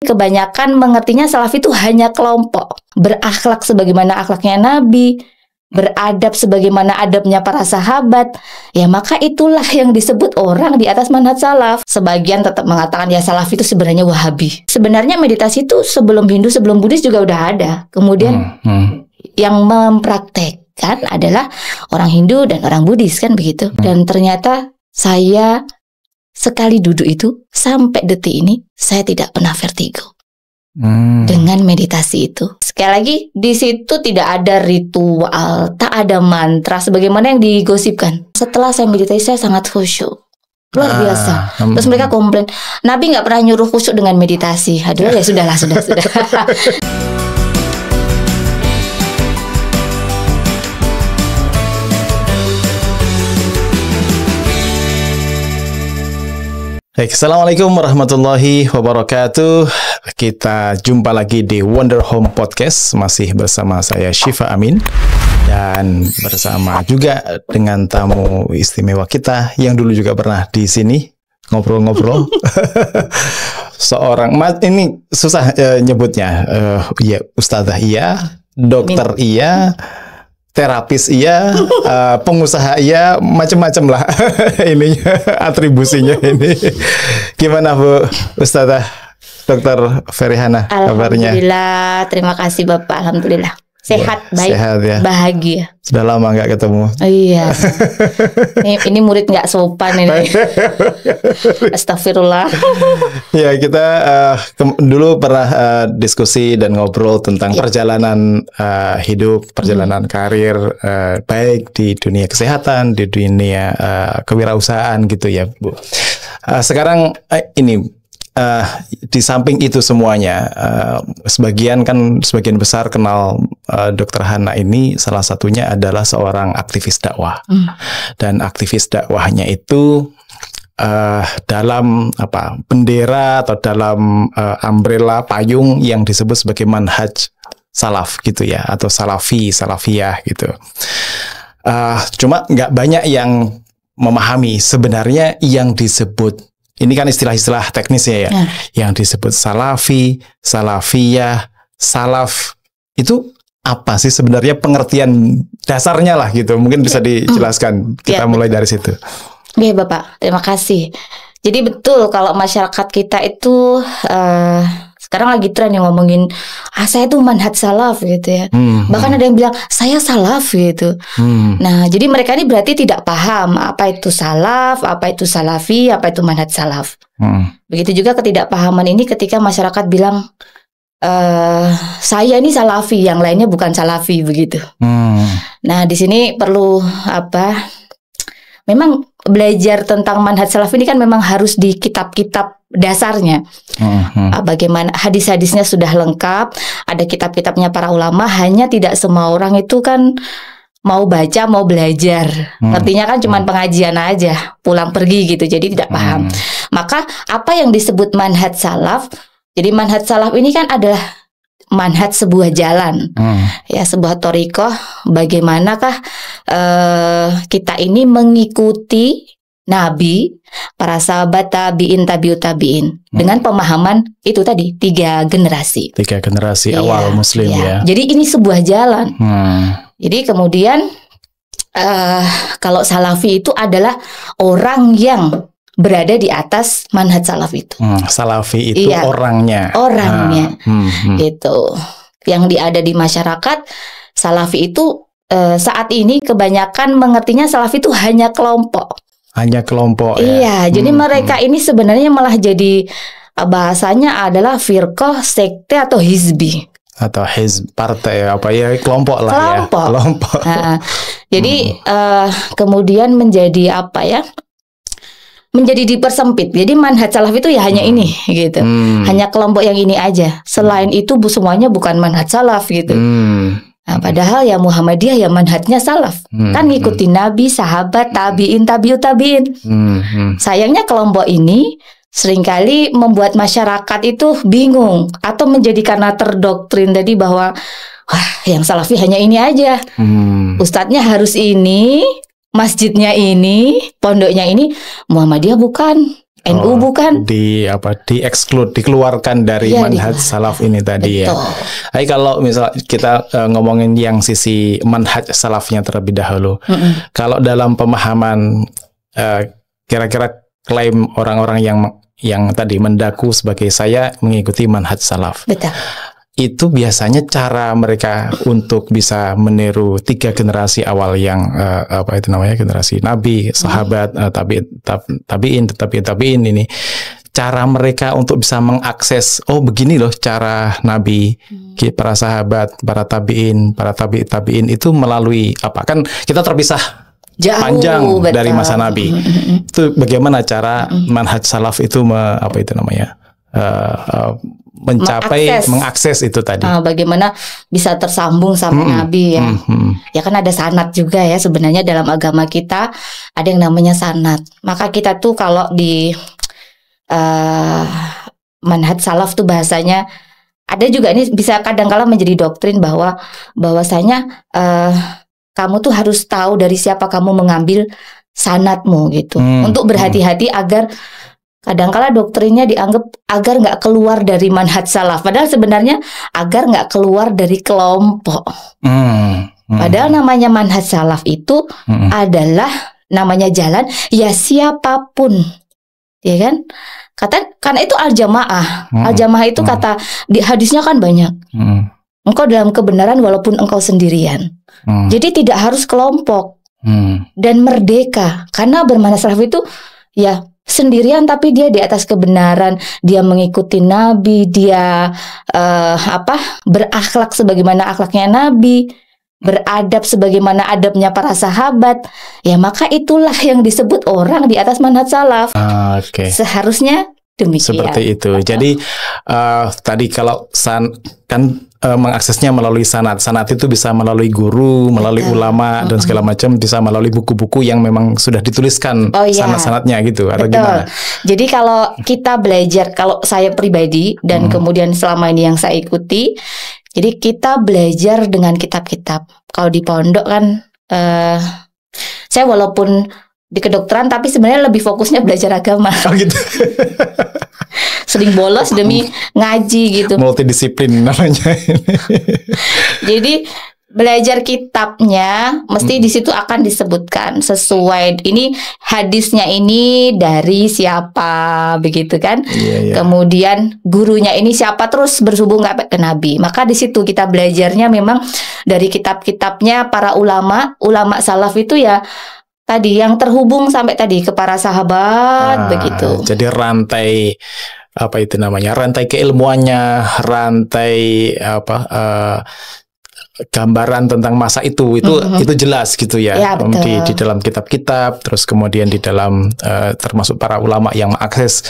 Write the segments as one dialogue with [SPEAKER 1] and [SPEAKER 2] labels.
[SPEAKER 1] kebanyakan mengertinya salafi itu hanya kelompok, berakhlak sebagaimana akhlaknya Nabi, beradab sebagaimana adabnya para sahabat, ya maka itulah yang disebut orang di atas manhaj salaf. Sebagian tetap mengatakan ya salafi itu sebenarnya Wahabi. Sebenarnya meditasi itu sebelum Hindu, sebelum Buddhis juga udah ada. Kemudian yang mempraktekkan adalah orang Hindu dan orang Buddhis, kan begitu. Dan ternyata saya sekali duduk itu sampai detik ini saya tidak pernah vertigo dengan meditasi itu. Sekali lagi, di situ tidak ada ritual, tak ada mantra sebagaimana yang digosipkan. Setelah saya meditasi saya sangat khusyuk, luar biasa. Terus mereka komplain, Nabi nggak pernah nyuruh khusyuk dengan meditasi. Aduh ya sudah.
[SPEAKER 2] Baik, Assalamualaikum warahmatullahi wabarakatuh. Kita jumpa lagi di Wonder Home Podcast. Masih bersama saya Syifa Amin. Dan bersama juga dengan tamu istimewa kita yang dulu juga pernah di sini ngobrol-ngobrol. Seorang, ini susah nyebutnya. Ya, Ustadzah iya, dokter iya, terapis iya, pengusaha iya, macam-macam lah ini atribusinya ini. Gimana Bu Ustadzah Dr. Ferihana kabarnya?
[SPEAKER 1] Alhamdulillah, terima kasih Bapak. Alhamdulillah. Sehat, baik,
[SPEAKER 2] sehat, ya.
[SPEAKER 1] Bahagia.
[SPEAKER 2] Sudah lama nggak ketemu.
[SPEAKER 1] Iya. Ini murid nggak sopan ini. Astagfirullah.
[SPEAKER 2] Ya, kita dulu pernah diskusi dan ngobrol tentang perjalanan hidup, perjalanan karir, baik di dunia kesehatan, di dunia kewirausahaan gitu ya, Bu. Sekarang ini di samping itu semuanya, sebagian besar kenal Dr. Hana ini, salah satunya adalah seorang aktivis dakwah. Dan aktivis dakwahnya itu dalam bendera atau dalam umbrella payung yang disebut sebagai manhaj salaf gitu ya, atau salafi, salafiyah gitu. Cuma nggak banyak yang memahami sebenarnya yang disebut, ini kan istilah-istilah teknisnya ya, yang disebut salafi, salafiyah, salaf, itu apa sih sebenarnya pengertian dasarnya lah gitu. Mungkin bisa dijelaskan, kita mulai dari situ.
[SPEAKER 1] Oke Bapak, terima kasih. Jadi betul kalau masyarakat kita itu sekarang lagi tren yang ngomongin saya tuh manhaj salaf gitu ya. Bahkan ada yang bilang saya salaf gitu. Nah, jadi mereka ini berarti tidak paham apa itu salaf, apa itu salafi, apa itu manhaj salaf. Begitu juga ketidakpahaman ini ketika masyarakat bilang saya ini salafi, yang lainnya bukan salafi begitu. Nah, di sini perlu memang belajar tentang manhaj salaf ini kan memang harus di kitab-kitab dasarnya. Bagaimana hadis-hadisnya sudah lengkap, ada kitab-kitabnya para ulama, hanya tidak semua orang itu kan mau baca, mau belajar. Ngertinya kan cuma pengajian aja, pulang pergi gitu, jadi tidak paham. Maka apa yang disebut manhaj salaf? Jadi manhaj salaf ini kan adalah manhaj sebuah jalan, ya, sebuah thoriqoh. Bagaimanakah kita ini mengikuti Nabi, para sahabat, tabiin, tabiut tabiin, dengan pemahaman itu tadi 3 generasi.
[SPEAKER 2] 3 generasi awal Muslim ya.
[SPEAKER 1] Jadi ini sebuah jalan. Jadi kemudian kalau salafi itu adalah orang yang berada di atas manhaj salaf itu.
[SPEAKER 2] Salafi itu orangnya.
[SPEAKER 1] Gitu. Yang ada di masyarakat, salafi itu saat ini kebanyakan mengertinya salafi itu hanya kelompok.
[SPEAKER 2] Hanya kelompok.
[SPEAKER 1] Iya, jadi mereka ini sebenarnya malah jadi bahasanya adalah firqah, sekte atau hizbi.
[SPEAKER 2] Atau partai kelompok lah. Kelompok.
[SPEAKER 1] Nah, jadi kemudian menjadi menjadi dipersempit. Jadi manhaj salaf itu ya hanya ini gitu. Hanya kelompok yang ini aja. Selain itu semuanya bukan manhaj salaf gitu. Nah, padahal ya Muhammadiyah ya manhajnya salaf. Kan ngikutin Nabi, sahabat, tabiin, tabiut tabiin. Sayangnya kelompok ini seringkali membuat masyarakat itu bingung atau menjadi karena terdoktrin tadi bahwa wah, yang salafi hanya ini aja. Ustadznya harus ini, masjidnya ini, pondoknya ini. Muhammadiyah bukan. NU bukan?
[SPEAKER 2] Di-exclude, dikeluarkan dari manhaj salaf ini tadi. Betul. Ya. Tapi kalau misal kita ngomongin yang sisi manhaj salafnya terlebih dahulu. Kalau dalam pemahaman kira-kira klaim orang-orang yang tadi mendaku sebagai saya mengikuti manhaj salaf.
[SPEAKER 1] Betul.
[SPEAKER 2] Itu biasanya cara mereka untuk bisa meniru 3 generasi awal yang generasi Nabi, sahabat, tabiin ini. Cara mereka untuk bisa mengakses, oh begini loh cara Nabi, para sahabat, para tabiin itu melalui apa? Kan kita terpisah jauh, panjang betul. Dari masa Nabi. Itu bagaimana cara manhaj salaf itu mencapai mengakses itu tadi.
[SPEAKER 1] Bagaimana bisa tersambung sampai Nabi ya. Ya kan ada sanad juga ya sebenarnya dalam agama kita ada yang namanya sanad. Maka kita tuh kalau di manhaj salaf tuh bahasanya ada juga, ini bisa kadang-kala menjadi doktrin bahwasanya kamu tuh harus tahu dari siapa kamu mengambil sanadmu gitu. Untuk berhati-hati agar kadang-kala doktrinnya dianggap agar nggak keluar dari manhaj salaf. Padahal sebenarnya agar nggak keluar dari kelompok. Padahal namanya manhaj salaf itu adalah namanya jalan ya siapapun, ya kan? Karena itu al-jamaah. Al-jamaah itu kata di hadisnya kan banyak. Engkau dalam kebenaran walaupun engkau sendirian. Jadi tidak harus kelompok dan merdeka. Karena bermanhaj salaf itu ya sendirian tapi dia di atas kebenaran, dia mengikuti Nabi, dia berakhlak sebagaimana akhlaknya Nabi, beradab sebagaimana adabnya para sahabat. Ya maka itulah yang disebut orang di atas manhaj salaf. Seharusnya demikian.
[SPEAKER 2] Seperti itu. Jadi tadi kalau mengaksesnya melalui sanad. Sanad itu bisa melalui guru, melalui ulama dan segala macam, bisa melalui buku-buku yang memang sudah dituliskan sanad-sanadnya gitu. Atau gimana?
[SPEAKER 1] Jadi kalau kita belajar, kalau saya pribadi dan kemudian selama ini yang saya ikuti, jadi kita belajar dengan kitab-kitab. Kalau di pondok kan, saya walaupun di kedokteran tapi sebenarnya lebih fokusnya belajar agama.
[SPEAKER 2] Oh gitu.
[SPEAKER 1] Sering bolos demi ngaji gitu.
[SPEAKER 2] Multidisiplin namanya ini.
[SPEAKER 1] Jadi belajar kitabnya mesti di situ akan disebutkan sesuai ini hadisnya ini dari siapa begitu kan. Kemudian gurunya ini siapa, terus berhubung nggak ke Nabi. Maka di situ kita belajarnya memang dari kitab-kitabnya para ulama salaf itu ya. Tadi yang terhubung sampai tadi ke para sahabat begitu.
[SPEAKER 2] Jadi rantai rantai keilmuannya, rantai gambaran tentang masa itu jelas gitu ya, di dalam kitab-kitab, terus kemudian di dalam termasuk para ulama yang mengakses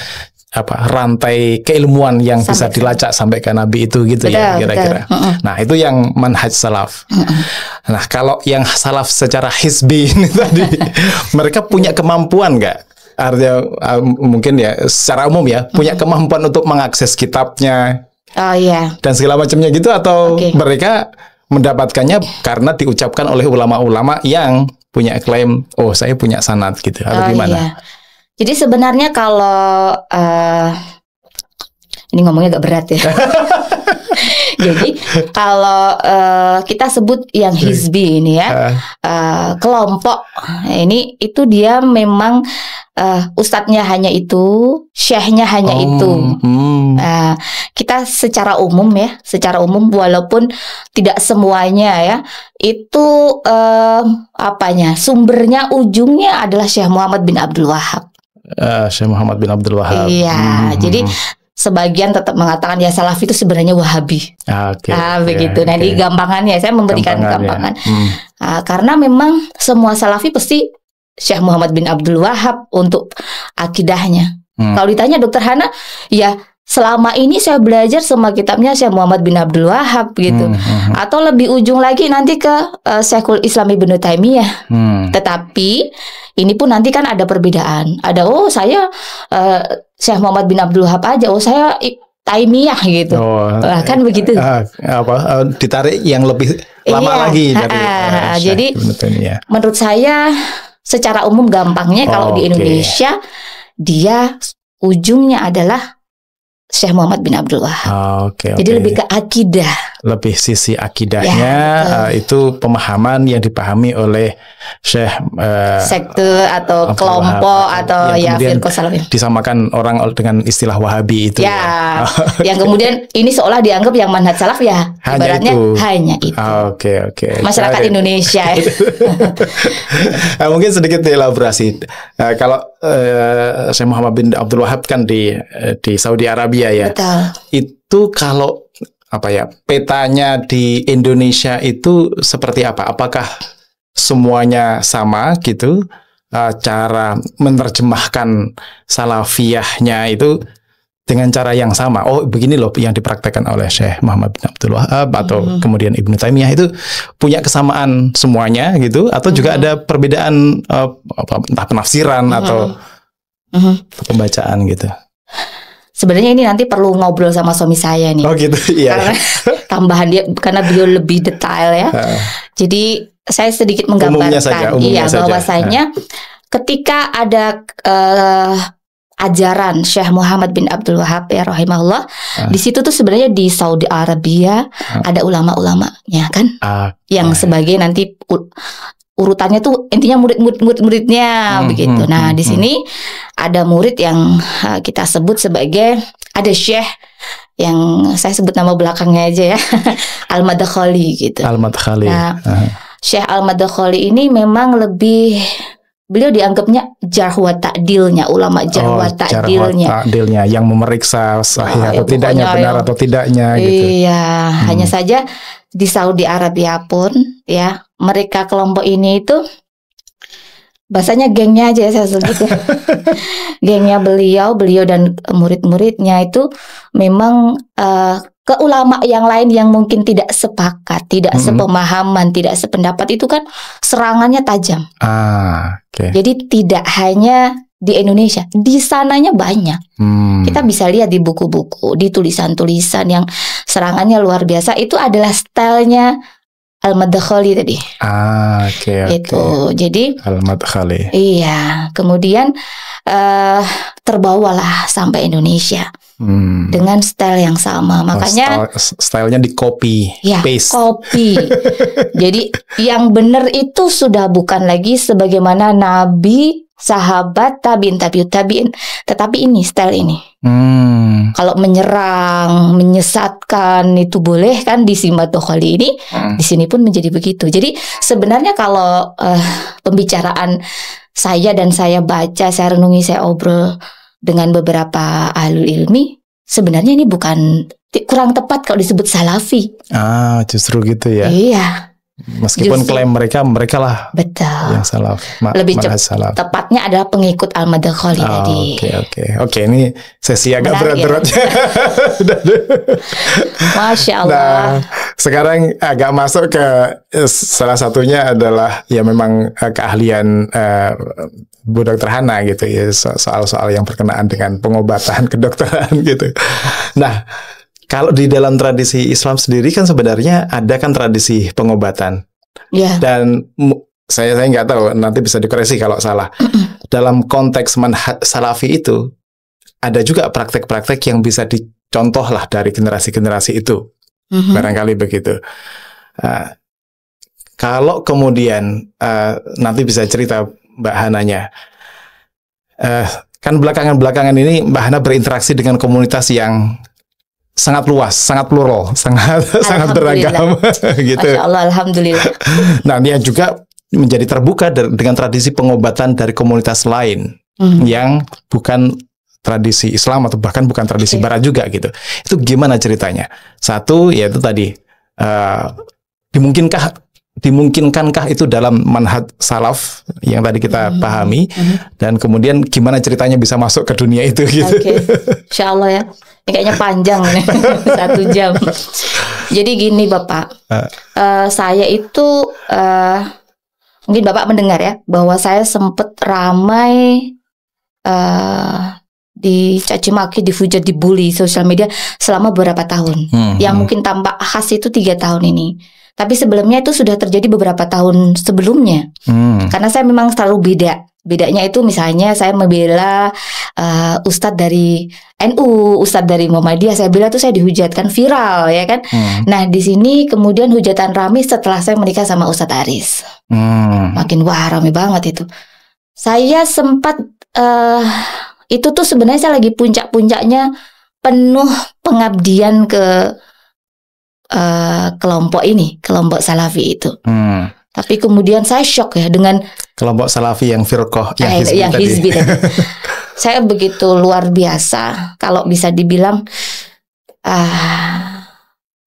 [SPEAKER 2] rantai keilmuan yang bisa dilacak sampai ke Nabi itu gitu. Betul, ya kira-kira. Nah itu yang manhaj salaf. Nah kalau yang salaf secara hizbi ini tadi mereka punya kemampuan nggak? Artinya mungkin ya secara umum ya punya kemampuan untuk mengakses kitabnya dan segala macamnya gitu, atau mereka mendapatkannya karena diucapkan oleh ulama-ulama yang punya klaim saya punya sanad gitu, atau gimana?
[SPEAKER 1] Jadi sebenarnya kalau ini ngomongnya agak berat ya. Jadi kalau kita sebut yang hizbi ini ya, kelompok ini itu dia memang ustadznya hanya itu, syekhnya hanya itu. Kita secara umum walaupun tidak semuanya ya, itu sumbernya ujungnya adalah Syekh Muhammad bin Abdul Wahab.
[SPEAKER 2] Syekh Muhammad bin Abdul Wahab.
[SPEAKER 1] Iya, jadi sebagian tetap mengatakan ya Salafi itu sebenarnya Wahabi. Begitu. Nah, di gampangannya saya memberikan gampangan. Karena memang semua Salafi pasti Syekh Muhammad bin Abdul Wahab untuk akidahnya. Kalau ditanya Dokter Hana, ya selama ini saya belajar semua kitabnya Syekh Muhammad bin Abdul Wahab gitu. Atau lebih ujung lagi nanti ke Syekhul Islam Ibnu Taimiyah. Tetapi ini pun nanti kan ada perbedaan. Ada saya Syekh Muhammad bin Abdul Wahab aja, saya Taimiyah gitu. Kan begitu.
[SPEAKER 2] Ditarik yang lebih lama lagi dari
[SPEAKER 1] jadi menurut saya secara umum gampangnya kalau di Indonesia dia ujungnya adalah Syekh Muhammad bin Abdul Wahab.
[SPEAKER 2] Oke.
[SPEAKER 1] Jadi lebih ke akidah.
[SPEAKER 2] Lebih sisi akidahnya,
[SPEAKER 1] Ya,
[SPEAKER 2] itu pemahaman yang dipahami oleh Syekh
[SPEAKER 1] sekte atau
[SPEAKER 2] Abdul
[SPEAKER 1] kelompok
[SPEAKER 2] Wahab,
[SPEAKER 1] atau
[SPEAKER 2] yang
[SPEAKER 1] ya
[SPEAKER 2] kemudian
[SPEAKER 1] firqah salafiyah.
[SPEAKER 2] disamakan orang dengan istilah Wahabi itu.
[SPEAKER 1] Ya, yang kemudian ini seolah dianggap yang manhaj salaf ya,
[SPEAKER 2] Hanya
[SPEAKER 1] ibaratnya
[SPEAKER 2] itu.
[SPEAKER 1] hanya itu.
[SPEAKER 2] Oke.
[SPEAKER 1] Masyarakat Indonesia.
[SPEAKER 2] Mungkin sedikit dielaborasi. Kalau Syekh Muhammad bin Abdul Wahab kan di Saudi Arabia ya.
[SPEAKER 1] Betul.
[SPEAKER 2] Itu kalau petanya di Indonesia itu seperti apa? Apakah semuanya sama gitu? Cara menerjemahkan salafiyahnya itu dengan cara yang sama. Oh, begini loh yang dipraktekkan oleh Syekh Muhammad bin Abdul Wahab atau kemudian Ibnu Taimiyah itu punya kesamaan semuanya gitu, atau juga ada perbedaan entah penafsiran atau pembacaan gitu.
[SPEAKER 1] Sebenarnya ini nanti perlu ngobrol sama suami saya nih.
[SPEAKER 2] Oh gitu, iya.
[SPEAKER 1] Karena tambahan dia, karena beliau lebih detail ya. Jadi saya sedikit menggambarkan,
[SPEAKER 2] umumnya saja.
[SPEAKER 1] bahwasanya ketika ada ajaran Syekh Muhammad bin Abdul Wahab ya rahimahullah, di situ tuh sebenarnya di Saudi Arabia ada ulama-ulamanya kan, yang sebagai nanti urutannya tuh intinya muridnya begitu. Nah di sini ada murid yang kita sebut sebagai, ada syekh yang saya sebut nama belakangnya aja ya, Al-Madkhali gitu.
[SPEAKER 2] Al-Madkhali.
[SPEAKER 1] Nah, Syekh Al-Madkhali ini memang lebih, beliau dianggapnya jarh wa ta'dilnya, ulama jarh wa ta'dilnya
[SPEAKER 2] yang memeriksa sahih atau tidaknya, benar atau tidaknya gitu.
[SPEAKER 1] Iya, hanya saja di Saudi Arabia pun ya, mereka kelompok ini itu bahasanya gengnya aja saya sebut ya. Gengnya beliau dan murid-muridnya itu memang ke ulama yang lain yang mungkin tidak sepakat, tidak sepemahaman, tidak sependapat itu kan serangannya tajam. Jadi tidak hanya di Indonesia, di sananya banyak. Kita bisa lihat di buku-buku, di tulisan-tulisan yang serangannya luar biasa. Itu adalah stylenya Al-Madkhali tadi. Itu. Jadi
[SPEAKER 2] Al-Madkhali.
[SPEAKER 1] Iya, kemudian terbawalah sampai Indonesia dengan style yang sama. Makanya
[SPEAKER 2] stylenya di copy, paste.
[SPEAKER 1] Copy. Jadi yang benar itu sudah bukan lagi sebagaimana Nabi, sahabat, tabiin, tetapi ini style ini. Kalau menyerang, menyesatkan itu boleh kan di Madkhali ini, di sini pun menjadi begitu. Jadi sebenarnya kalau pembicaraan saya dan saya baca, saya renungi, saya obrol dengan beberapa ahlul ilmi, sebenarnya ini bukan, kurang tepat kalau disebut salafi.
[SPEAKER 2] Justru gitu ya.
[SPEAKER 1] Iya.
[SPEAKER 2] Meskipun klaim mereka lah
[SPEAKER 1] betul
[SPEAKER 2] yang salaf,
[SPEAKER 1] lebih tepatnya adalah pengikut Al-Madkhali tadi.
[SPEAKER 2] Oke, ini sesi agak berat-berat ya.
[SPEAKER 1] Masya Allah.
[SPEAKER 2] Nah, sekarang agak masuk ke salah satunya adalah ya memang keahlian Bu Dr. Hana gitu ya, soal-soal yang berkenaan dengan pengobatan kedokteran gitu. Nah, kalau di dalam tradisi Islam sendiri kan sebenarnya ada kan tradisi pengobatan. Dan saya nggak tahu, nanti bisa dikoreksi kalau salah. Dalam konteks manhaj salafi itu ada juga praktek-praktek yang bisa dicontoh lah dari generasi-generasi itu. Barangkali begitu. Kalau kemudian nanti bisa cerita Mbak Hananya, kan belakangan ini Mbak Hana berinteraksi dengan komunitas yang sangat luas, sangat plural, sangat beragam gitu.
[SPEAKER 1] Masya Allah, alhamdulillah.
[SPEAKER 2] Nah, dia juga menjadi terbuka dengan tradisi pengobatan dari komunitas lain yang bukan tradisi Islam atau bahkan bukan tradisi Barat juga gitu. Itu gimana ceritanya? Satu, yaitu tadi dimungkinkankah itu dalam manhaj salaf yang tadi kita pahami, dan kemudian gimana ceritanya bisa masuk ke dunia itu gitu.
[SPEAKER 1] Insya Allah ya. Ini kayaknya panjang nih, 1 jam. Jadi gini Bapak, saya itu mungkin Bapak mendengar ya, bahwa saya sempat ramai dicaci maki, dihujat, dibully sosial media selama beberapa tahun. Yang mungkin tampak khas itu 3 tahun ini. Tapi sebelumnya itu sudah terjadi beberapa tahun sebelumnya. Karena saya memang selalu Bedanya itu misalnya saya membela ustadz dari NU, ustadz dari Muhammadiyah, saya bela tuh saya dihujatkan viral ya kan. Nah di sini kemudian hujatan rame setelah saya menikah sama Ustadz Aris. Makin wah rame banget itu. Saya sempat itu tuh sebenarnya saya lagi puncak-puncaknya penuh pengabdian ke kelompok ini, kelompok Salafi itu. Tapi kemudian saya shock ya dengan
[SPEAKER 2] kelompok Salafi yang firqoh,
[SPEAKER 1] yang hizbi tadi. Saya begitu luar biasa, kalau bisa dibilang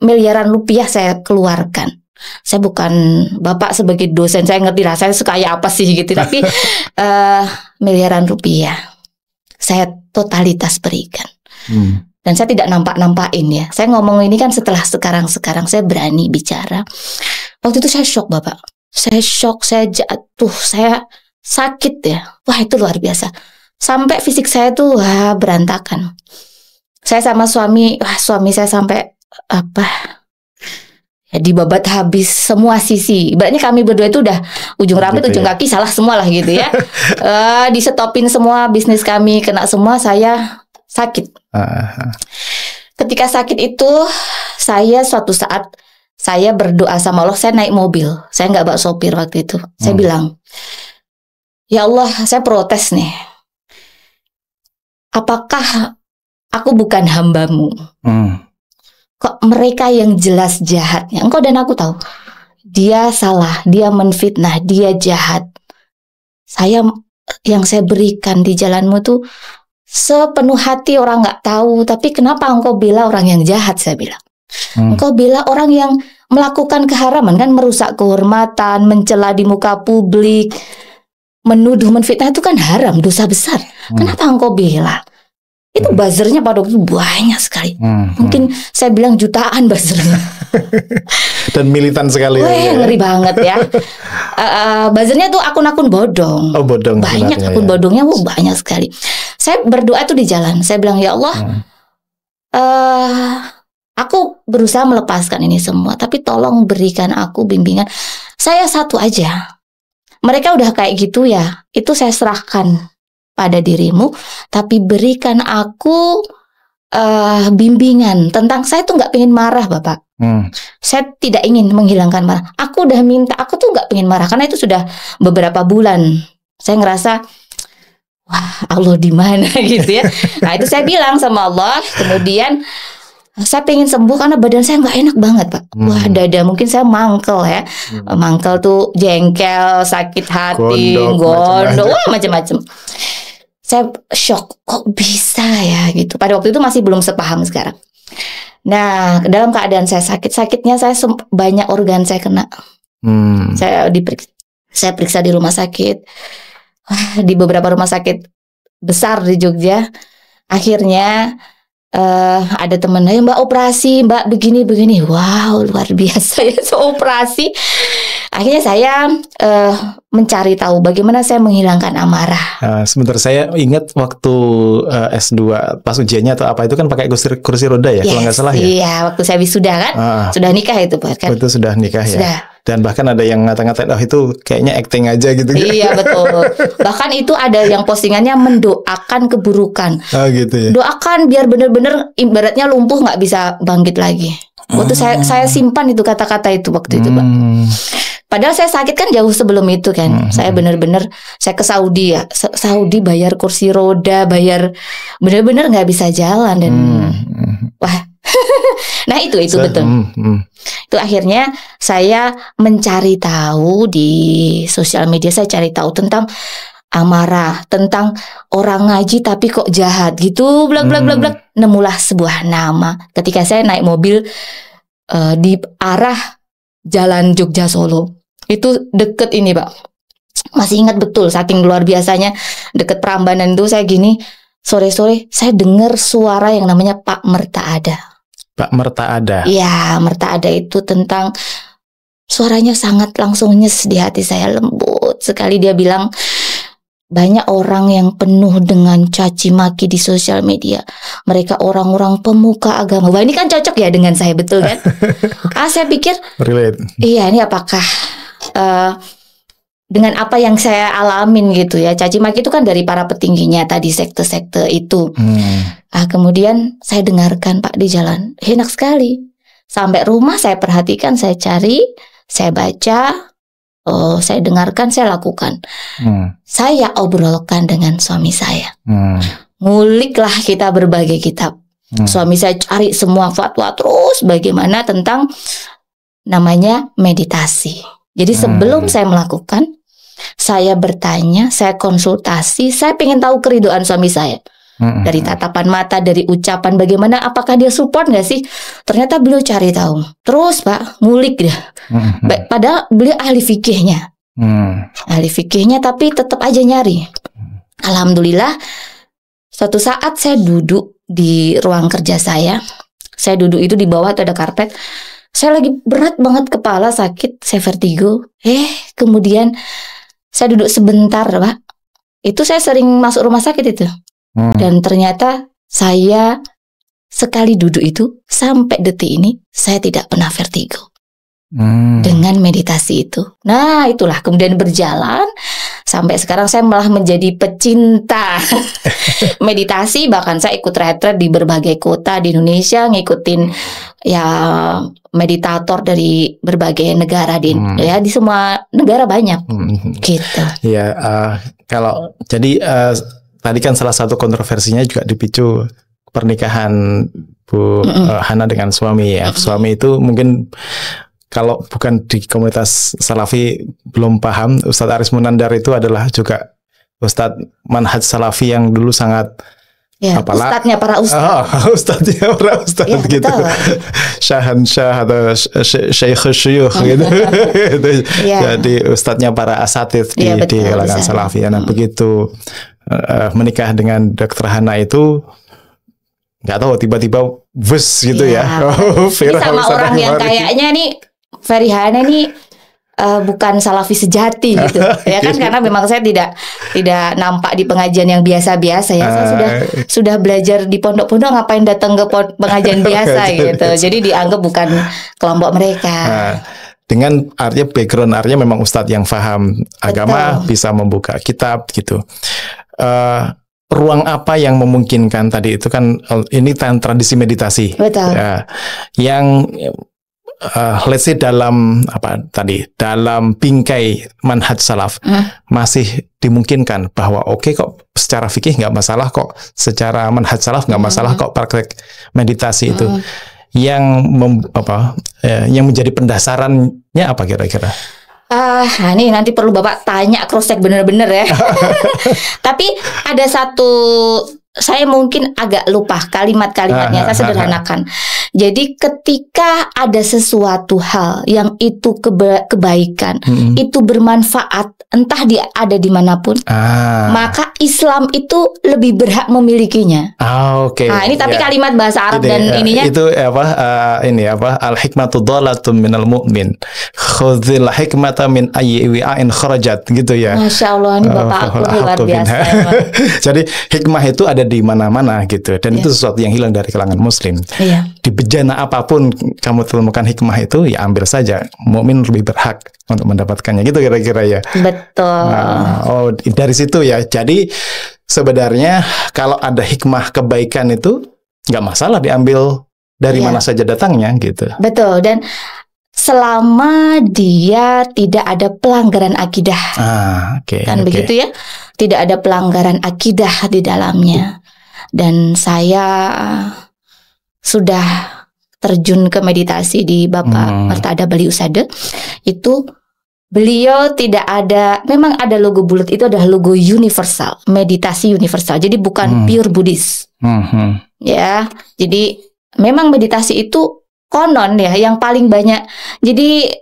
[SPEAKER 1] miliaran rupiah saya keluarkan. Saya bukan Bapak sebagai dosen, saya ngerti lah saya sekaya apa sih gitu, tapi miliaran rupiah saya totalitas berikan. Dan saya tidak nampak-nampakin ya. Saya ngomong ini kan setelah sekarang saya berani bicara. Waktu itu saya shock Bapak. Saya shock, saya jatuh, saya sakit ya. Wah itu luar biasa. Sampai fisik saya tuh berantakan. Saya sama suami saya sampai ya, dibabat habis semua sisi. Ibaratnya kami berdua itu udah ujung rambut, ujung kaki salah semua lah gitu ya. Disetopin semua bisnis kami, kena semua, saya sakit. Ketika sakit itu, saya suatu saat saya berdoa sama Allah, saya naik mobil. Saya nggak bawa sopir waktu itu. Saya bilang, ya Allah, saya protes nih. Apakah aku bukan hamba-Mu? Kok mereka yang jelas jahatnya? Engkau dan aku tahu. Dia salah, dia menfitnah, dia jahat. Yang saya berikan di jalan-Mu tuh sepenuh hati, orang nggak tahu. Tapi kenapa engkau bela orang yang jahat? Saya bilang. Engkau bela orang yang melakukan keharaman, kan merusak kehormatan, mencela di muka publik, menuduh, menfitnah itu kan haram, dosa besar. Kenapa engkau bela? Itu buzzernya pada waktu itu banyak sekali. Mungkin saya bilang jutaan buzzernya.
[SPEAKER 2] Dan militan sekali.
[SPEAKER 1] Wah, ngeri banget ya. Buzzernya tuh akun-akun bodong.
[SPEAKER 2] Oh, bodong.
[SPEAKER 1] Banyak akun bodongnya, banyak sekali. Saya berdoa tuh di jalan. Saya bilang, ya Allah, aku berusaha melepaskan ini semua, tapi tolong berikan aku bimbingan. Saya satu aja. Mereka udah kayak gitu ya, itu saya serahkan pada dirimu, tapi berikan aku bimbingan tentang, saya tuh nggak pengen marah Bapak. Saya tidak ingin menghilangkan marah. Aku udah minta, aku tuh nggak pengen marah karena itu sudah beberapa bulan. Saya ngerasa, wah Allah di mana gitu ya. Nah itu saya bilang sama Allah. Kemudian saya pengen sembuh karena badan saya nggak enak banget Pak. Wah dada, mungkin saya mangkel ya. Mangkel tuh jengkel, sakit hati, gondok, wah macam-macam. Saya shock, kok bisa ya gitu. Pada waktu itu masih belum sepaham sekarang. Nah dalam keadaan saya sakitnya saya banyak organ saya kena. Saya periksa di rumah sakit, di beberapa rumah sakit besar di Jogja. Akhirnya ada temennya, Mbak operasi, Mbak begini. Wow luar biasa ya, operasi. Akhirnya saya mencari tahu bagaimana saya menghilangkan amarah.
[SPEAKER 2] Sebentar, saya ingat waktu S2 pas ujiannya atau apa itu kan pakai kursi roda ya, kalau nggak salah ya.
[SPEAKER 1] Iya, waktu saya wisuda kan, sudah nikah itu kan.
[SPEAKER 2] Itu sudah nikah ya.
[SPEAKER 1] Sudah.
[SPEAKER 2] Dan bahkan ada yang ngata-ngatain, oh itu kayaknya acting aja gitu.
[SPEAKER 1] Iya betul. Bahkan itu ada yang postingannya mendoakan keburukan.
[SPEAKER 2] Oh gitu ya.
[SPEAKER 1] Doakan biar benar-benar ibaratnya lumpuh nggak bisa bangkit lagi. Waktu saya simpan itu kata-kata itu waktu itu Pak. Padahal saya sakit kan jauh sebelum itu kan. Saya benar-benar saya ke Saudi ya. Saudi bayar kursi roda, bayar benar-benar nggak bisa jalan dan wah. Nah itu betul. Itu akhirnya saya mencari tahu di sosial media, saya cari tahu tentang amarah, tentang orang ngaji tapi kok jahat gitu, blak. Nemulah sebuah nama. Ketika saya naik mobil di arah Jalan Jogja Solo, itu deket ini Pak. Masih ingat betul, saking luar biasanya deket Prambanan itu saya gini, sore-sore saya dengar suara yang namanya Pak Mertaada.
[SPEAKER 2] Pak Mertaada.
[SPEAKER 1] Iya, Mertaada itu tentang, suaranya sangat langsung nyes di hati saya, lembut sekali. Dia bilang banyak orang yang penuh dengan caci maki di sosial media. Mereka orang-orang pemuka agama. Wah ini kan cocok ya dengan saya, betul kan? Saya pikir relate. Iya, ini apakah dengan apa yang saya alamin gitu ya. Caci maki itu kan dari para petingginya tadi, sekte-sekte itu. Kemudian saya dengarkan Pak di jalan, enak sekali. Sampai rumah saya perhatikan, saya cari, saya baca, saya dengarkan, saya lakukan. Saya obrolkan dengan suami saya. Nguliklah kita berbagai kitab. Suami saya cari semua fatwa terus bagaimana tentang namanya meditasi. Jadi sebelum saya melakukan, saya bertanya, saya konsultasi, saya pengen tahu keridoan suami saya. Dari tatapan mata, dari ucapan, bagaimana, apakah dia support nggak sih? Ternyata beliau cari tahu. Terus Pak, ngulik dia. Padahal beliau ahli fikihnya. Ahli fikihnya tapi tetap aja nyari. Alhamdulillah, suatu saat saya duduk di ruang kerja saya. Saya duduk itu di bawah itu ada karpet. Saya lagi berat banget kepala, sakit, saya vertigo. Kemudian saya duduk sebentar, Pak. Itu saya sering masuk rumah sakit itu. Dan ternyata saya sekali duduk itu sampai detik ini saya tidak pernah vertigo. Dengan meditasi itu. Nah, itulah kemudian berjalan sampai sekarang saya malah menjadi pecinta meditasi. Bahkan saya ikut retret di berbagai kota di Indonesia, ngikutin ya meditator dari berbagai negara di semua negara banyak. Gitu.
[SPEAKER 2] Ya, kalau jadi tadi kan salah satu kontroversinya juga dipicu pernikahan Bu Hana dengan suami ya. Suami itu mungkin kalau bukan di komunitas Salafi belum paham, Ustadz Aris Munandar itu adalah juga Ustadz manhaj Salafi yang dulu sangat
[SPEAKER 1] ustadznya para ustadz.
[SPEAKER 2] Ustadznya para ustadz gitu. Syahansyah atau syekh-syuyukh gitu. Jadi ustadznya para asatidz di kalangan Salafi. Nah, begitu menikah dengan Dr. Hana itu nggak tahu tiba-tiba bus gitu ya.
[SPEAKER 1] Ini sama orang yang kayaknya nih Ferry Hana nih bukan Salafi sejati gitu ya kan, karena memang saya tidak nampak di pengajian yang biasa-biasa ya. Saya sudah belajar di pondok-pondok, ngapain datang ke pengajian biasa gitu. Jadi dianggap bukan kelompok mereka.
[SPEAKER 2] Dengan artinya background, artinya memang ustadz yang paham agama, bisa membuka kitab gitu. Ruang apa yang memungkinkan tadi itu kan ini tradisi meditasi.
[SPEAKER 1] Betul.
[SPEAKER 2] Yang let's say dalam dalam bingkai manhaj salaf masih dimungkinkan bahwa kok secara fikih nggak masalah kok, secara manhaj salaf nggak masalah kok praktek meditasi itu. Yang yang menjadi pendasarannya apa kira-kira?
[SPEAKER 1] Ini nanti perlu Bapak tanya cross check bener-bener ya. Tapi ada satu, saya mungkin agak lupa kalimat-kalimatnya, saya sederhanakan. Jadi ketika ada sesuatu hal yang itu kebaikan, itu bermanfaat, entah dia ada dimanapun, maka Islam itu lebih berhak memilikinya. Nah ini tapi kalimat bahasa Arab dan ininya
[SPEAKER 2] itu al-hikmatu dhalatun minal mu'min, khudhil hikmata min ayyi wi'ain kharajat gitu ya.
[SPEAKER 1] Masya Allah, ini Bapak aku luar biasa.
[SPEAKER 2] Jadi hikmah itu ada di mana-mana gitu, dan itu sesuatu yang hilang dari kalangan Muslim. Di bejana apapun kamu temukan hikmah itu, ya ambil saja. Mukmin lebih berhak untuk mendapatkannya gitu kira-kira ya.
[SPEAKER 1] Betul.
[SPEAKER 2] Dari situ ya. Jadi sebenarnya kalau ada hikmah kebaikan itu nggak masalah diambil dari mana saja datangnya gitu.
[SPEAKER 1] Betul, dan selama dia tidak ada pelanggaran akidah. Begitu ya. Tidak ada pelanggaran akidah di dalamnya. Dan saya sudah terjun ke meditasi di Bapak Marta Bali Usada. Itu beliau tidak ada, memang ada logo bulat, itu adalah logo universal, meditasi universal. Jadi bukan pure Buddhis. Ya, jadi memang meditasi itu konon ya yang paling banyak. Jadi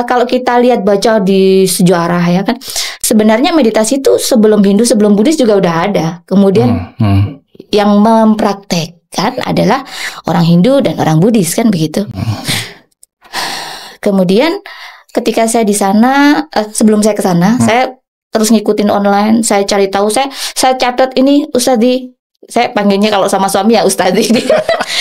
[SPEAKER 1] kalau kita lihat baca di sejarah ya kan, sebenarnya meditasi itu sebelum Hindu, sebelum Buddhis juga udah ada. Kemudian yang mempraktekkan adalah orang Hindu dan orang Buddhis kan begitu. Kemudian ketika saya di sana, sebelum saya ke sana, saya terus ngikutin online, saya cari tahu, saya catat ini Ustadz saya panggilnya kalau sama suami ya Ustadi.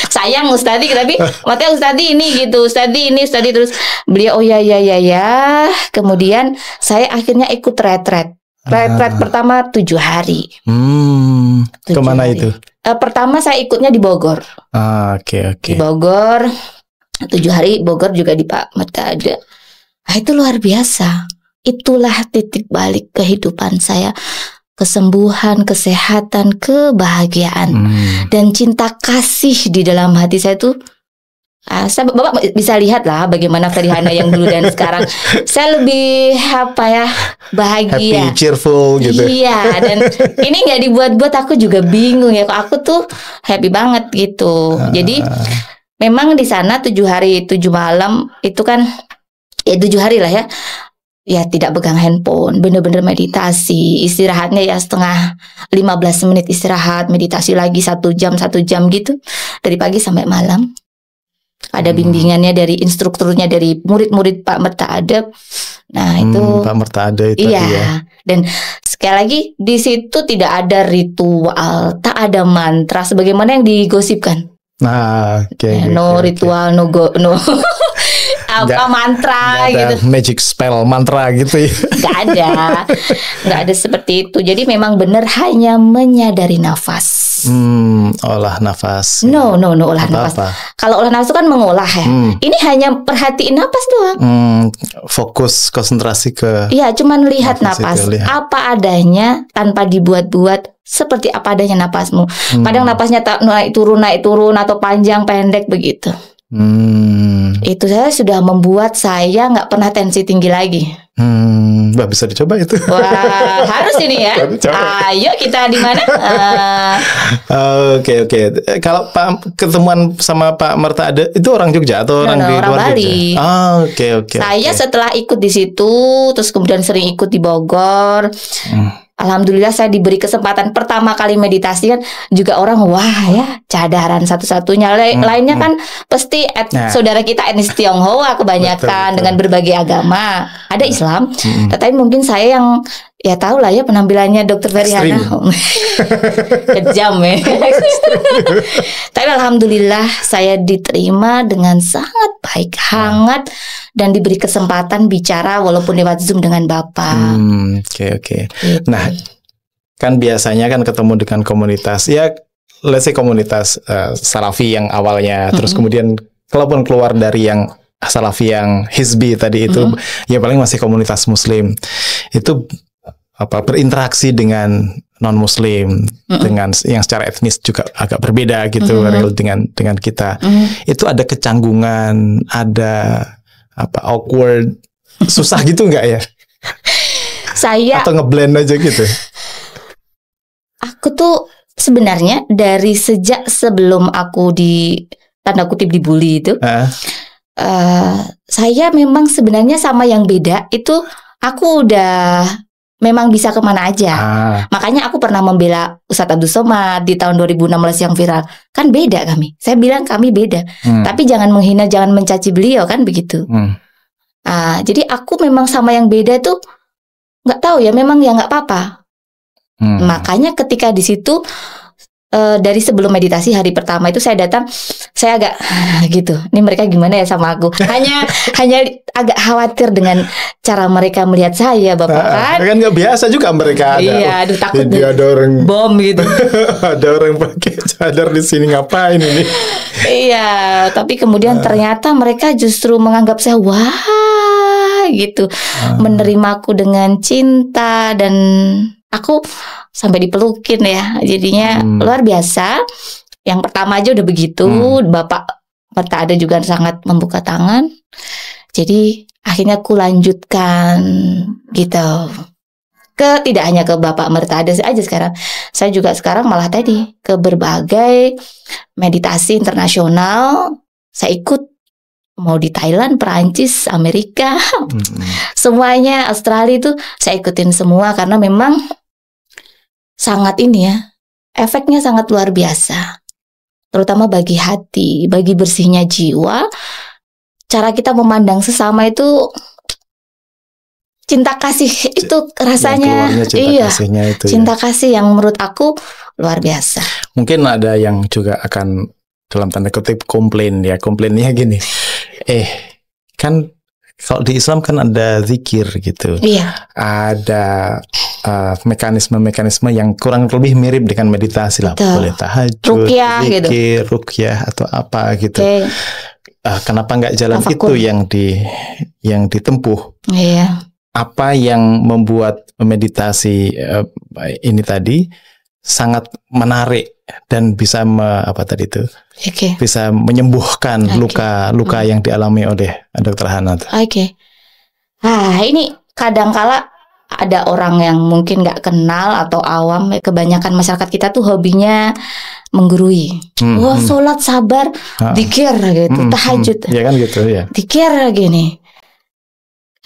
[SPEAKER 1] Sayang Ustadi, tapi maksudnya Ustadi ini gitu, Ustadi ini, Ustadi terus beliau oh ya. Kemudian saya akhirnya ikut retret. Retret pertama 7 hari.
[SPEAKER 2] 7 kemana hari. Itu?
[SPEAKER 1] Pertama saya ikutnya di Bogor.
[SPEAKER 2] Oke.
[SPEAKER 1] Di Bogor 7 hari, Bogor juga di Pak Merta ada. Nah, itu luar biasa. Itulah titik balik kehidupan saya. Kesembuhan, kesehatan, kebahagiaan, dan cinta kasih di dalam hati saya tuh. Bapak bisa lihat lah bagaimana Ferihana yang dulu dan sekarang. Saya lebih bahagia,
[SPEAKER 2] happy, cheerful gitu.
[SPEAKER 1] Iya, dan ini nggak dibuat-buat, aku juga bingung ya. Aku tuh happy banget gitu. Jadi memang di sana 7 hari 7 malam itu kan ya 7 hari lah ya. Ya tidak pegang handphone, bener-bener meditasi, istirahatnya ya setengah 15 menit istirahat, meditasi lagi 1 jam gitu, dari pagi sampai malam. Ada bimbingannya dari instrukturnya, dari murid-murid Pak Merta Adab. Nah itu
[SPEAKER 2] Pak Merta Adab itu
[SPEAKER 1] iya. Dan sekali lagi di situ tidak ada ritual, tak ada mantra sebagaimana yang digosipkan.
[SPEAKER 2] Nah,
[SPEAKER 1] no ritual, no mantra
[SPEAKER 2] gitu. Magic spell mantra gitu ya.
[SPEAKER 1] Nggak ada seperti itu. Jadi memang benar hanya menyadari nafas.
[SPEAKER 2] Olah nafas.
[SPEAKER 1] No, olah nafas. Kalau olah nafas itu kan mengolah ya. Ini hanya perhatiin nafas doang.
[SPEAKER 2] Fokus konsentrasi ke.
[SPEAKER 1] Iya, cuman lihat nafas. Apa adanya tanpa dibuat-buat. Seperti apa adanya nafasmu. Kadang nafasnya naik turun atau panjang pendek begitu. Itu saya sudah membuat saya nggak pernah tensi tinggi lagi.
[SPEAKER 2] Bisa dicoba itu.
[SPEAKER 1] Wah, harus ini ya. Ayo kita di mana?
[SPEAKER 2] Oke. Kalau ketemuan sama Pak Merta Adab itu orang Jogja atau orang di luar
[SPEAKER 1] Bali?
[SPEAKER 2] Oke.
[SPEAKER 1] Saya setelah ikut di situ, terus kemudian sering ikut di Bogor. Alhamdulillah saya diberi kesempatan pertama kali meditasi kan juga orang wah ya cadaran satu-satunya. Lainnya kan pasti saudara kita etnis Tionghoa kebanyakan betul. Dengan berbagai agama. Ada Islam, tetapi mungkin saya yang ya tahu lah ya penampilannya Dr. Ferihana kejam ya. Tapi alhamdulillah saya diterima dengan sangat baik, hangat, dan diberi kesempatan bicara walaupun lewat Zoom dengan Bapak.
[SPEAKER 2] Oke. Gitu. Nah, kan biasanya kan ketemu dengan komunitas ya, let's say komunitas Salafi yang awalnya, terus kemudian kalaupun keluar dari yang Salafi yang Hizbi tadi itu, ya paling masih komunitas Muslim itu berinteraksi dengan non Muslim, dengan yang secara etnis juga agak berbeda gitu, real dengan kita. Itu ada kecanggungan, ada awkward, susah gitu nggak ya?
[SPEAKER 1] Saya
[SPEAKER 2] atau ngeblend aja gitu.
[SPEAKER 1] Aku tuh sebenarnya dari sejak sebelum aku tanda kutip dibully itu, saya memang sebenarnya sama yang beda itu aku udah memang bisa kemana aja. Makanya aku pernah membela Ustadz Abdul Somad di tahun 2016 yang viral. Kan beda kami. Saya bilang kami beda. Tapi jangan menghina, jangan mencaci beliau kan begitu. Jadi aku memang sama yang beda tuh nggak tahu ya, memang ya nggak apa-apa. Makanya ketika di situ dari sebelum meditasi hari pertama itu saya datang, saya agak gitu. Ini mereka gimana ya sama aku? Hanya agak khawatir dengan cara mereka melihat saya, Bapak kan nggak biasa juga mereka ada. Iya, aduh takut
[SPEAKER 2] dia ada orang
[SPEAKER 1] bom gitu.
[SPEAKER 2] Ada orang pakai cadar di sini ngapain ini?
[SPEAKER 1] Iya, tapi kemudian ternyata mereka justru menganggap saya wah gitu, menerimaku dengan cinta dan aku sampai dipelukin ya, jadinya luar biasa. Yang pertama aja udah begitu, Bapak Merta Adab juga sangat membuka tangan. Jadi akhirnya aku lanjutkan gitu. Tidak hanya ke Bapak Merta Adab aja sekarang. Saya juga sekarang malah tadi ke berbagai meditasi internasional. Saya ikut mau di Thailand, Perancis, Amerika, semuanya, Australia itu saya ikutin semua karena memang sangat ini ya, efeknya sangat luar biasa. Terutama bagi hati, bagi bersihnya jiwa. Cara kita memandang sesama itu cinta kasih itu rasanya,
[SPEAKER 2] cinta kasihnya itu
[SPEAKER 1] cinta kasih yang menurut aku luar biasa.
[SPEAKER 2] Mungkin ada yang juga akan dalam tanda kutip komplain ya. Komplainnya gini. Kan kalau di Islam kan ada zikir gitu.
[SPEAKER 1] Iya.
[SPEAKER 2] Ada mekanisme-mekanisme yang kurang lebih mirip dengan meditasi lah.
[SPEAKER 1] Betul.
[SPEAKER 2] Boleh tahajud,
[SPEAKER 1] Ruqyah gitu.
[SPEAKER 2] zikir, ruqyah atau apa gitu.
[SPEAKER 1] Oke.
[SPEAKER 2] Kenapa nggak jalan
[SPEAKER 1] Tafakur.
[SPEAKER 2] itu yang ditempuh?
[SPEAKER 1] Iya.
[SPEAKER 2] Apa yang membuat meditasi ini tadi sangat menarik dan bisa
[SPEAKER 1] Oke.
[SPEAKER 2] bisa menyembuhkan
[SPEAKER 1] Oke.
[SPEAKER 2] luka-luka yang dialami oleh Dr. Hana tuh.
[SPEAKER 1] Oke. Ini kadangkala ada orang yang mungkin nggak kenal atau awam. Kebanyakan masyarakat kita tuh hobinya menggurui. Wah, sholat sabar, dikir gitu, tahajud.
[SPEAKER 2] Ya kan gitu ya.
[SPEAKER 1] Dikir gini.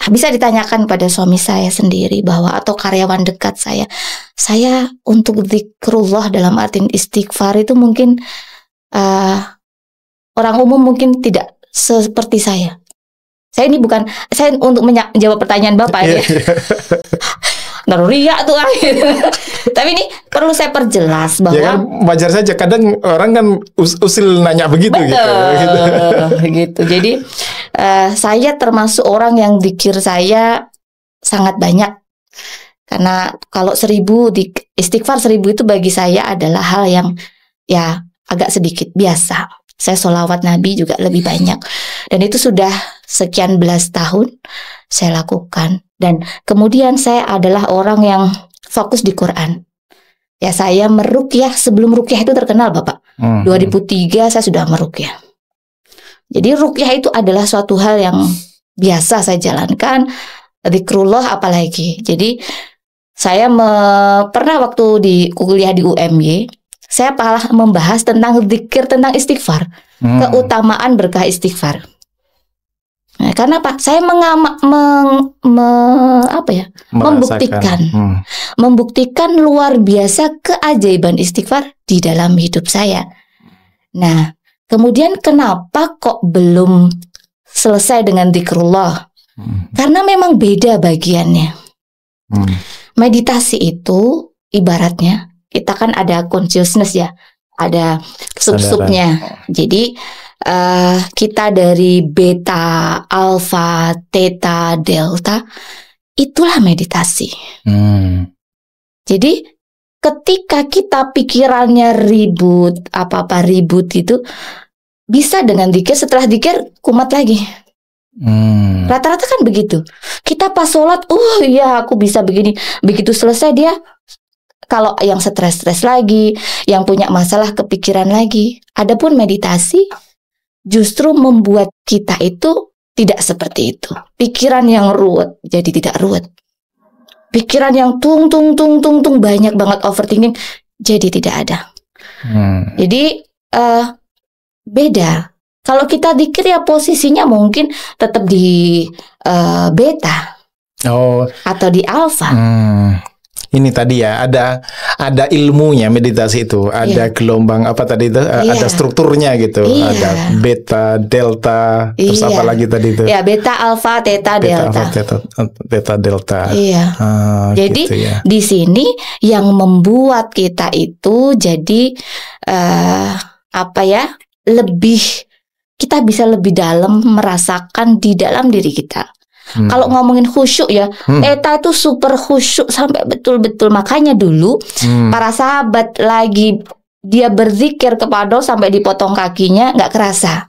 [SPEAKER 1] Bisa ditanyakan pada suami saya sendiri bahwa atau karyawan dekat saya untuk zikrullah dalam arti istighfar itu mungkin orang umum mungkin tidak seperti saya. Saya untuk menjawab pertanyaan Bapak ya. Riak tuh Tapi ini perlu saya perjelas bahwa
[SPEAKER 2] ya kan wajar saja, kadang orang kan usil nanya begitu.
[SPEAKER 1] gitu. Jadi saya termasuk orang yang zikir saya sangat banyak. Karena kalau 1000 istighfar 1000 itu bagi saya adalah hal yang ya agak sedikit biasa. Saya sholawat Nabi juga lebih banyak. Dan itu sudah sekian belas tahun saya lakukan. Dan kemudian saya adalah orang yang fokus di Quran. Ya, saya meruqyah sebelum ruqyah itu terkenal Bapak. 2003 saya sudah meruqyah. Jadi ruqyah itu adalah suatu hal yang biasa saya jalankan. Zikrullah apalagi. Jadi saya pernah waktu di kuliah di UMY, saya malah membahas tentang zikir, tentang istighfar, keutamaan berkah istighfar. Nah, karena apa? Saya membuktikan luar biasa keajaiban istighfar di dalam hidup saya. Nah, kemudian kenapa kok belum selesai dengan zikrullah? Karena memang beda bagiannya. Meditasi itu ibaratnya kita kan ada consciousness ya, ada sub-subnya. Jadi kita dari beta, alfa, theta, delta, itulah meditasi. Jadi ketika kita pikirannya ribut, apa-apa ribut itu, bisa dengan zikir, setelah zikir kumat lagi. Rata-rata kan begitu. Kita pas sholat, iya aku bisa begini. Begitu selesai dia, kalau yang stres-stres lagi, yang punya masalah kepikiran lagi. Adapun meditasi justru membuat kita itu tidak seperti itu. Pikiran yang ruwet jadi tidak ruwet. Pikiran yang tung banyak banget overthinking jadi tidak ada. Jadi beda. Kalau kita zikir ya posisinya mungkin tetap di beta atau di alfa.
[SPEAKER 2] Ini tadi ya ada ilmunya meditasi itu, ada gelombang apa tadi itu, ada strukturnya gitu, ada beta, delta, terus apa lagi tadi itu?
[SPEAKER 1] Ya, beta, alfa, theta, delta.
[SPEAKER 2] Theta, delta.
[SPEAKER 1] Iya. Jadi
[SPEAKER 2] gitu ya.
[SPEAKER 1] di sini yang membuat kita itu jadi lebih, kita bisa lebih dalam merasakan di dalam diri kita. Kalau ngomongin khusyuk ya, Theta itu super khusyuk sampai betul-betul. Makanya dulu para sahabat lagi dia berzikir kepada Allah sampai dipotong kakinya nggak kerasa.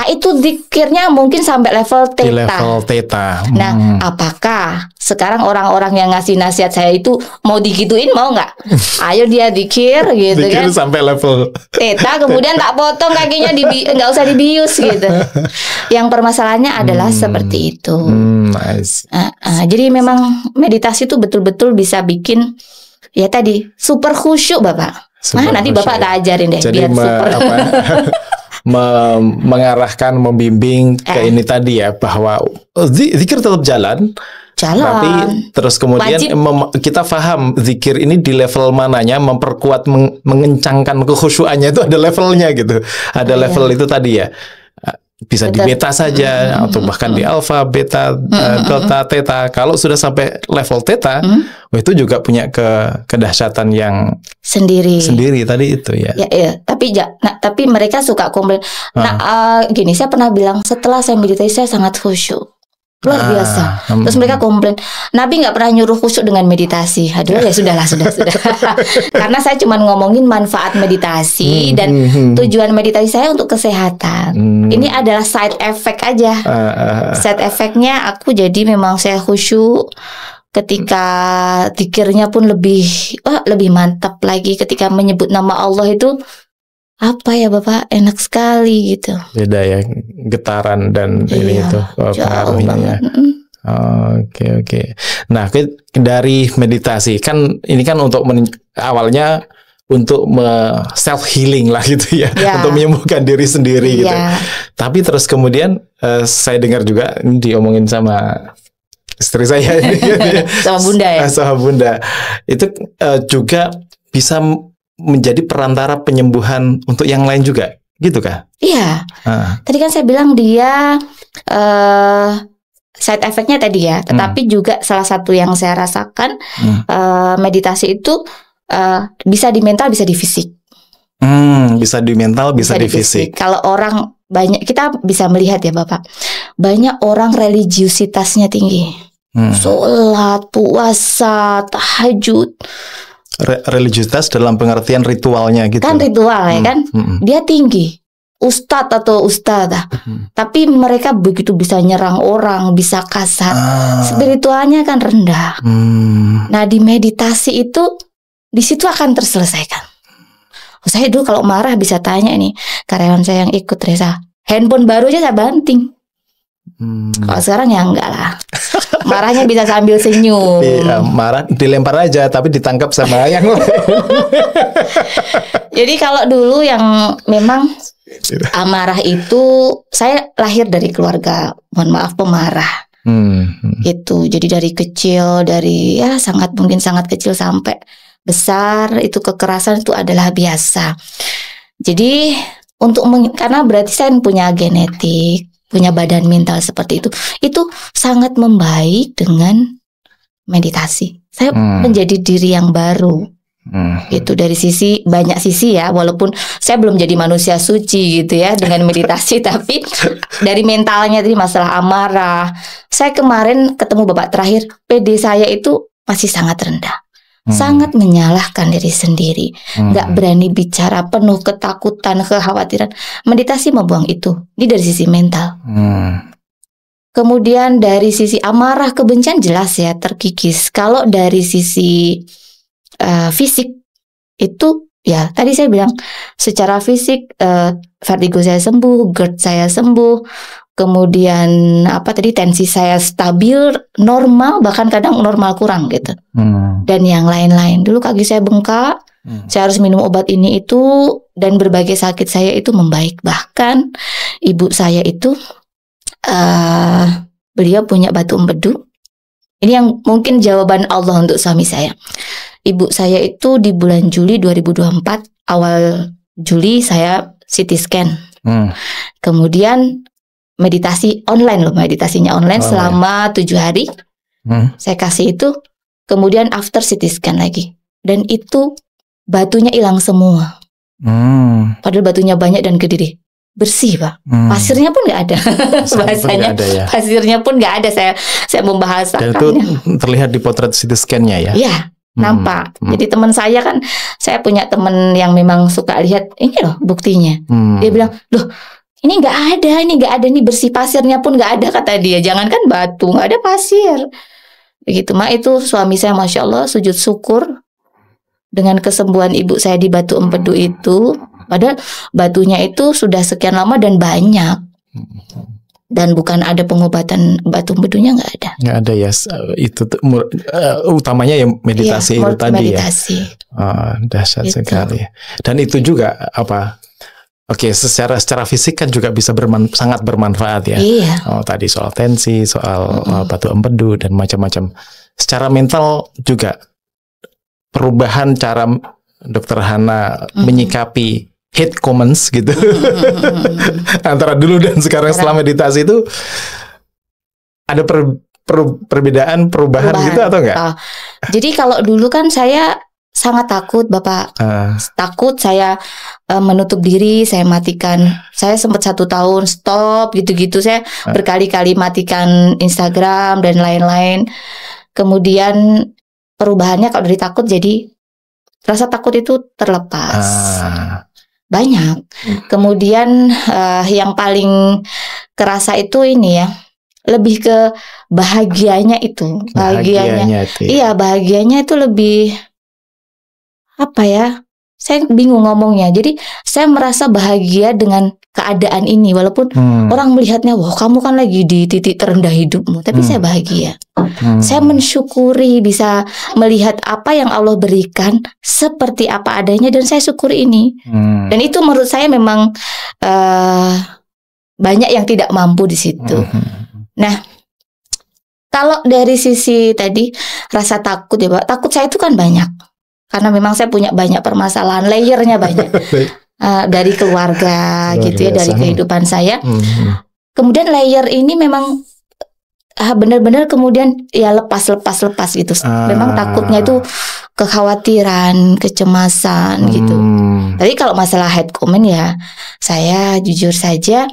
[SPEAKER 1] Itu zikirnya mungkin sampai level Theta.
[SPEAKER 2] Di level Theta.
[SPEAKER 1] Nah, apakah sekarang orang-orang yang ngasih nasihat saya itu mau digituin, mau nggak? Ayo dia zikir gitu
[SPEAKER 2] zikir
[SPEAKER 1] kan.
[SPEAKER 2] Sampai level
[SPEAKER 1] Theta, kemudian tak potong kakinya, nggak usah dibius gitu. Yang permasalahannya adalah seperti itu.
[SPEAKER 2] Nice.
[SPEAKER 1] Jadi memang meditasi itu betul-betul bisa bikin ya tadi super khusyuk Bapak. Nanti Bapak tak ajarin deh.
[SPEAKER 2] Jadi
[SPEAKER 1] biar super.
[SPEAKER 2] Mengarahkan, membimbing ke ini tadi ya, bahwa zikir tetap jalan. Tapi terus kemudian kita paham zikir ini di level mananya, memperkuat, mengencangkan kekhusyuannya itu ada levelnya gitu. Ada level itu tadi ya. bisa di beta saja atau bahkan di alfa, beta, delta, theta. Kalau sudah sampai level theta, itu juga punya kedahsyatan yang sendiri tadi itu ya.
[SPEAKER 1] Ya. Tapi mereka suka komplain. Gini, saya pernah bilang setelah saya meditasi saya sangat khusyuk. Luar biasa. Terus mereka komplain, Nabi nggak pernah nyuruh khusyuk dengan meditasi. Aduh ya sudah. Karena saya cuma ngomongin manfaat meditasi dan tujuan meditasi saya untuk kesehatan. Ini adalah side effect aja. Side effectnya aku jadi memang saya khusyuk. Ketika zikirnya pun lebih mantap lagi. Ketika menyebut nama Allah itu apa ya Bapak, enak sekali gitu.
[SPEAKER 2] Beda ya, getaran dan ini itu pengaruhnya ya. Oke. Nah, dari meditasi kan ini kan untuk awalnya untuk self healing lah gitu ya, untuk menyembuhkan diri sendiri gitu. Tapi terus kemudian saya dengar juga ini diomongin sama istri saya
[SPEAKER 1] sama Bunda ya.
[SPEAKER 2] Sama Bunda. Itu juga bisa menjadi perantara penyembuhan untuk yang lain juga, gitu kah?
[SPEAKER 1] Iya. Tadi kan saya bilang dia side effect-nya tadi ya, tetapi juga salah satu yang saya rasakan meditasi itu bisa di mental, bisa di fisik.
[SPEAKER 2] Bisa di mental, bisa di fisik.
[SPEAKER 1] Kalau orang banyak, kita bisa melihat ya Bapak, banyak orang religiusitasnya tinggi, sholat, puasa, tahajud.
[SPEAKER 2] Religiusitas dalam pengertian ritualnya gitu.
[SPEAKER 1] Kan ritual ya kan. Dia tinggi. Ustadz atau ustadzah. Tapi mereka begitu bisa nyerang orang, bisa kasar. Spiritualnya kan rendah. Nah, di meditasi itu di situ akan terselesaikan. Saya dulu kalau marah bisa tanya nih karyawan saya yang ikut Reza, handphone baru aja saya banting. Kalau sekarang ya enggak lah. Marahnya bisa sambil senyum.
[SPEAKER 2] Iya, marah dilempar aja tapi ditangkap sama yang lain. Jadi
[SPEAKER 1] kalau dulu yang memang amarah itu, saya lahir dari keluarga, mohon maaf, pemarah. Gitu. Jadi dari kecil, dari sangat kecil sampai besar, itu kekerasan itu adalah biasa. Jadi karena berarti saya punya genetik, punya badan mental seperti itu sangat membaik dengan meditasi. Saya menjadi diri yang baru. Itu dari banyak sisi ya, walaupun saya belum jadi manusia suci gitu ya dengan meditasi, tapi dari mentalnya tadi masalah amarah. Saya kemarin ketemu Bapak terakhir, PD saya itu masih sangat rendah. Sangat menyalahkan diri sendiri, nggak berani bicara, penuh ketakutan, kekhawatiran. Meditasi membuang itu. Ini dari sisi mental. Kemudian dari sisi amarah, kebencian jelas ya terkikis. Kalau dari sisi fisik itu ya tadi saya bilang secara fisik vertigo saya sembuh, GERD saya sembuh. Kemudian tensi saya stabil, normal, bahkan kadang normal kurang gitu. Dan yang lain-lain. Dulu kaki saya bengkak, saya harus minum obat ini itu, dan berbagai sakit saya itu membaik. Bahkan ibu saya itu beliau punya batu empedu. Ini yang mungkin jawaban Allah untuk suami saya. Ibu saya itu di bulan Juli 2024, awal Juli saya CT scan. Kemudian meditasi online meditasinya online selama 7 hari. Saya kasih itu, kemudian after CT scan lagi. Dan itu batunya hilang semua. Padahal batunya banyak dan gede, bersih Pak. Pasirnya pun nggak ada. Bahasanya pasirnya pun nggak ada. Saya membahasakannya.
[SPEAKER 2] Dan itu terlihat di potret CT scan-nya ya?
[SPEAKER 1] Iya, nampak. Jadi teman saya kan, saya punya teman yang memang suka lihat, ini loh buktinya. Dia bilang, loh ini nggak ada, ini bersih, pasirnya pun nggak ada kata dia. Jangankan batu, nggak ada pasir. Begitu itu suami saya masya Allah sujud syukur dengan kesembuhan ibu saya di batu empedu itu. Padahal batunya itu sudah sekian lama dan banyak. Dan bukan ada pengobatan batu empedunya, nggak ada. Nggak ada
[SPEAKER 2] ya, itu utamanya ya meditasi itu tadi meditasi. Ya. Dahsyat sekali. Dan itu juga Oke, secara fisik kan juga bisa sangat bermanfaat ya.
[SPEAKER 1] Iya.
[SPEAKER 2] Tadi soal tensi, soal batu empedu dan macam-macam. Secara mental juga perubahan cara Dokter Hana menyikapi hate comments gitu antara dulu dan sekarang setelah meditasi itu ada perbedaan perubahan gitu atau enggak?
[SPEAKER 1] Jadi kalau dulu kan saya sangat takut, Bapak. Takut saya menutup diri, saya matikan. Saya sempat 1 tahun stop gitu-gitu. Saya berkali-kali matikan Instagram dan lain-lain. Kemudian perubahannya kalau dari takut jadi rasa takut itu terlepas. Banyak. Kemudian yang paling kerasa itu ini ya, lebih ke bahagianya itu. Bahagianya itu, iya, bahagianya itu lebih apa ya? Saya bingung ngomongnya. Jadi saya merasa bahagia dengan keadaan ini, walaupun orang melihatnya, wah kamu kan lagi di titik terendah hidupmu, tapi saya bahagia. Saya mensyukuri bisa melihat apa yang Allah berikan seperti apa adanya, dan saya syukuri ini. Dan itu menurut saya memang banyak yang tidak mampu di situ. Nah, kalau dari sisi tadi rasa takut ya Pak, takut saya itu kan banyak. Karena memang saya punya banyak permasalahan, layernya banyak. Dari keluarga gitu ya, dari kehidupan saya. Kemudian layer ini memang benar-benar kemudian ya lepas gitu. Memang takutnya itu kekhawatiran, kecemasan gitu. Tapi kalau masalah hate comment ya, saya jujur saja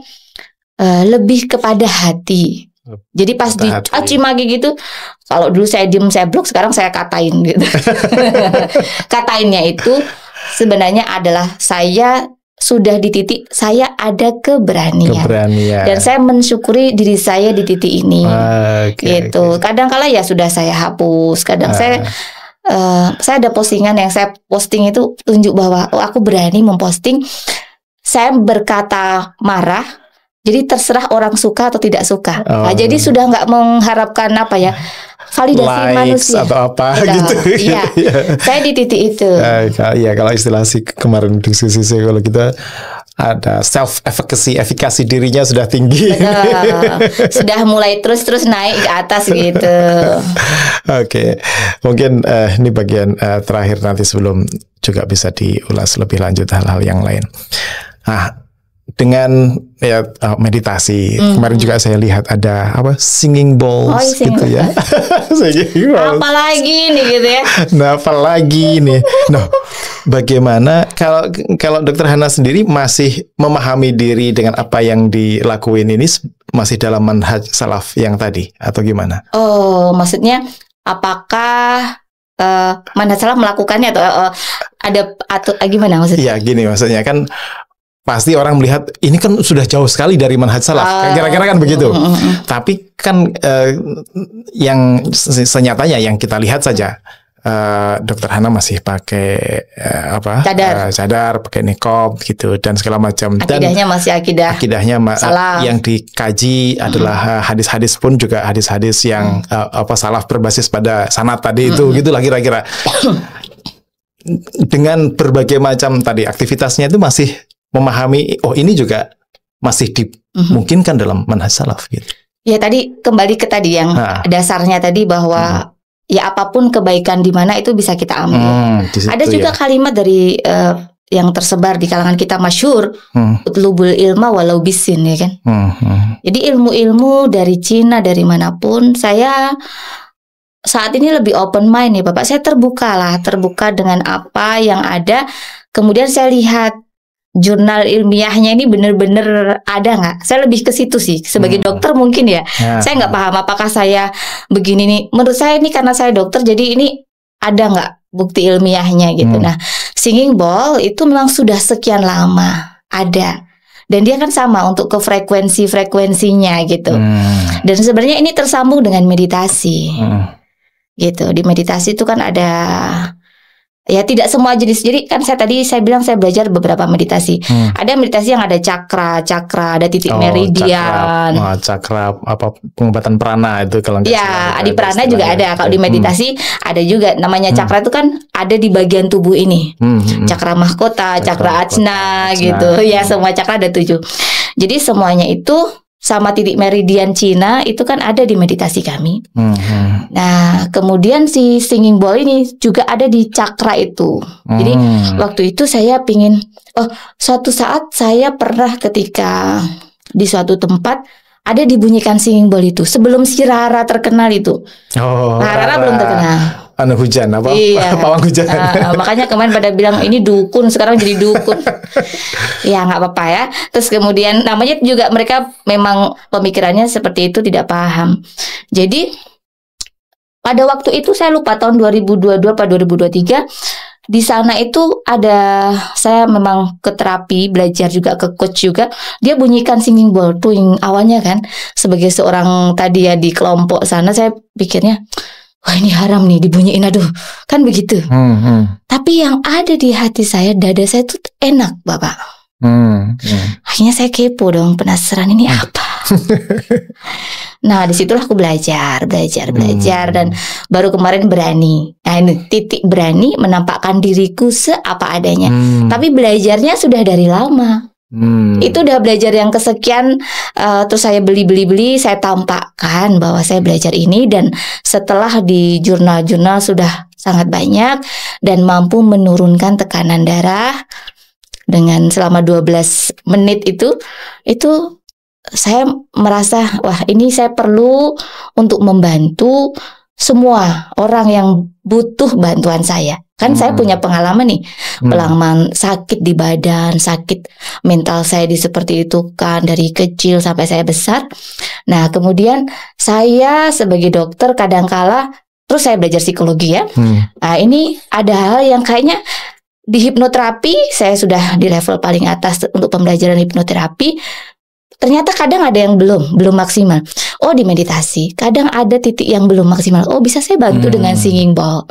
[SPEAKER 1] lebih kepada hati. Jadi pas dicaci maki gitu, kalau dulu saya diem, saya blok, sekarang saya katain gitu. Katainnya itu sebenarnya adalah saya sudah di titik saya ada keberanian. Dan saya mensyukuri diri saya di titik ini. Gitu. Kadang-kala ya sudah saya hapus, kadang saya ada postingan yang saya posting itu tunjuk bahwa aku berani memposting. Saya berkata marah. Jadi terserah orang suka atau tidak suka. Nah, jadi sudah nggak mengharapkan apa ya, validasi likes manusia
[SPEAKER 2] atau apa gitu.
[SPEAKER 1] Iya, saya di titik itu.
[SPEAKER 2] Ya kalau istilah kemarin diskusi saya, kalau kita ada self efficacy dirinya sudah tinggi.
[SPEAKER 1] Sudah mulai terus naik ke atas gitu.
[SPEAKER 2] Oke. Mungkin ini bagian terakhir, nanti sebelum juga bisa diulas lebih lanjut hal-hal yang lain. Nah, dengan ya meditasi, kemarin juga saya lihat ada singing bowls gitu ya.
[SPEAKER 1] Apalagi nih gitu ya.
[SPEAKER 2] Nah, apalagi nih. Nah, bagaimana kalau Dokter Hana sendiri masih memahami diri dengan apa yang dilakuin ini masih dalam manhaj salaf yang tadi atau gimana?
[SPEAKER 1] Oh, maksudnya apakah manhaj salaf melakukannya atau gimana maksudnya?
[SPEAKER 2] Iya, gini maksudnya kan. Pasti orang melihat ini kan sudah jauh sekali dari manhaj salaf, kira-kira kan begitu. Tapi kan yang senyatanya yang kita lihat saja, Dokter Hana masih pakai cadar, pakai niqab gitu dan segala macam.
[SPEAKER 1] Akidahnya masih
[SPEAKER 2] akidahnya yang dikaji adalah hadis-hadis pun juga hadis-hadis yang salaf berbasis pada sanad tadi itu gitulah kira-kira. Dengan berbagai macam tadi aktivitasnya itu masih memahami, ini juga masih dimungkinkan dalam manhaj salaf gitu.
[SPEAKER 1] Ya tadi kembali ke tadi yang dasarnya tadi bahwa ya apapun kebaikan di mana itu bisa kita ambil. Ada juga kalimat dari yang tersebar di kalangan kita masyhur, utlubul ilma walau bisin, ya kan. Jadi ilmu-ilmu dari Cina, dari manapun, saya saat ini lebih open mind ya Bapak. Saya terbuka dengan apa yang ada. Kemudian saya lihat jurnal ilmiahnya ini benar-benar ada nggak? Saya lebih ke situ sih. Sebagai dokter mungkin ya. Saya nggak paham apakah saya begini nih. Menurut saya ini karena saya dokter, jadi ini ada nggak bukti ilmiahnya gitu. Nah, singing bowl itu memang sudah sekian lama ada. Dan dia kan sama untuk ke frekuensinya gitu. Dan sebenarnya ini tersambung dengan meditasi. Gitu. Di meditasi itu kan ada ya tidak semua jenis. Jadi kan saya bilang saya belajar beberapa meditasi. Ada meditasi yang ada cakra, ada titik meridian.
[SPEAKER 2] Cakra apa pengobatan prana itu kalau
[SPEAKER 1] ya, di prana juga ada. Kalau di meditasi ada juga namanya cakra itu kan ada di bagian tubuh ini. Cakra mahkota, cakra ajna gitu. Ya, semua cakra ada 7. Jadi semuanya itu sama titik meridian Cina itu kan ada di meditasi kami. Nah, kemudian si singing bowl ini juga ada di cakra itu. Jadi waktu itu saya pingin, suatu saat saya pernah ketika di suatu tempat ada dibunyikan singing bowl itu sebelum si Rara terkenal itu. Rara belum terkenal.
[SPEAKER 2] Hujan apa?
[SPEAKER 1] Iya.
[SPEAKER 2] Pawang hujan.
[SPEAKER 1] Makanya kemarin pada bilang ini dukun, sekarang jadi dukun. Ya nggak apa-apa ya. Terus kemudian namanya juga mereka memang pemikirannya seperti itu, tidak paham. Jadi pada waktu itu saya lupa tahun 2022 atau 2023 di sana itu ada, saya memang ke terapi, belajar juga ke coach juga. Dia bunyikan singing bowl tuh yang awalnya kan sebagai seorang tadi ya di kelompok sana saya pikirnya, wah ini haram nih dibunyiin, aduh kan begitu. Tapi yang ada di hati saya, dada saya tuh enak Bapak. Akhirnya saya kepo dong, penasaran ini apa. Nah disitulah aku belajar dan baru kemarin berani. Nah ini titik berani menampakkan diriku seapa adanya. Tapi belajarnya sudah dari lama. Itu udah belajar yang kesekian, terus saya beli, saya tampakkan bahwa saya belajar ini, dan setelah di jurnal-jurnal sudah sangat banyak dan mampu menurunkan tekanan darah dengan selama 12 menit itu saya merasa wah ini saya perlu untuk membantu semua orang yang butuh bantuan saya. Kan saya punya pengalaman nih, pengalaman sakit di badan, sakit mental saya seperti itu kan dari kecil sampai saya besar. Nah kemudian saya sebagai dokter kadangkala, terus saya belajar psikologi ya. Nah ini ada hal yang kayaknya di hipnoterapi saya sudah di level paling atas untuk pembelajaran hipnoterapi. Ternyata kadang ada yang belum maksimal. Oh di meditasi kadang ada titik yang belum maksimal. Oh bisa saya bantu dengan singing bowl.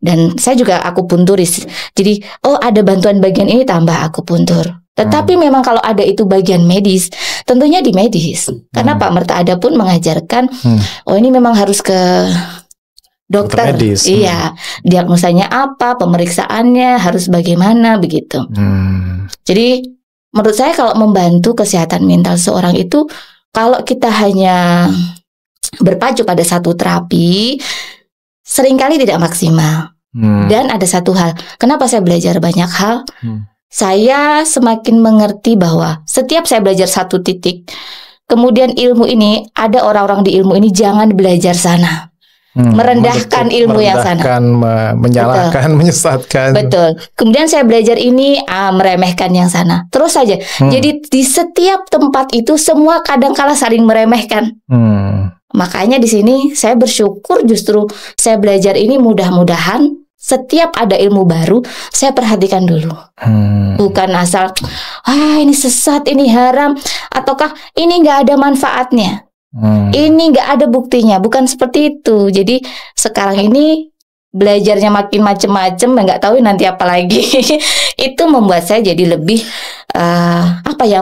[SPEAKER 1] Dan saya juga akupunturis. Jadi ada bantuan bagian ini tambah akupuntur. Tetapi memang kalau ada itu bagian medis, tentunya di medis. Karena Pak Merta pun mengajarkan, ini memang harus ke dokter. Medis. Iya, diagnosanya apa, pemeriksaannya harus bagaimana begitu. Jadi menurut saya kalau membantu kesehatan mental seorang itu, kalau kita hanya berpacu pada satu terapi, seringkali tidak maksimal. Dan ada satu hal, kenapa saya belajar banyak hal? Saya semakin mengerti bahwa setiap saya belajar satu titik, kemudian ilmu ini, ada orang-orang di ilmu ini jangan belajar sana. Merendahkan ilmu yang sana,
[SPEAKER 2] menyalahkan, menyesatkan.
[SPEAKER 1] Betul. Kemudian saya belajar ini meremehkan yang sana. Terus saja. Jadi di setiap tempat itu semua kadang-kala saling meremehkan. Makanya di sini saya bersyukur justru saya belajar ini mudah-mudahan setiap ada ilmu baru saya perhatikan dulu. Bukan asal ini sesat, ini haram, ataukah ini nggak ada manfaatnya. Ini nggak ada buktinya, bukan seperti itu. Jadi sekarang ini belajarnya makin macem-macem, nggak tahu nanti apa lagi. Itu membuat saya jadi lebih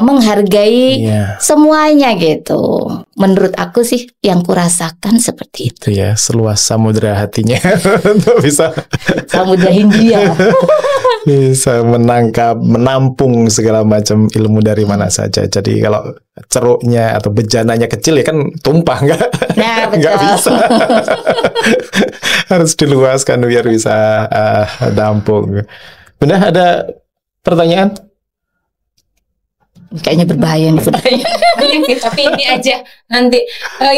[SPEAKER 1] menghargai semuanya gitu. Menurut aku sih yang kurasakan seperti itu
[SPEAKER 2] ya, seluas samudra hatinya untuk bisa
[SPEAKER 1] samudra Hindia.
[SPEAKER 2] Bisa menampung segala macam ilmu dari mana saja. Jadi kalau ceruknya atau bejananya kecil ya kan tumpah, nggak bisa. Harus diluaskan biar bisa nampung. Benar, ada pertanyaan?
[SPEAKER 1] Kayaknya berbahaya nih pertanyaan.
[SPEAKER 3] Tapi ini aja nanti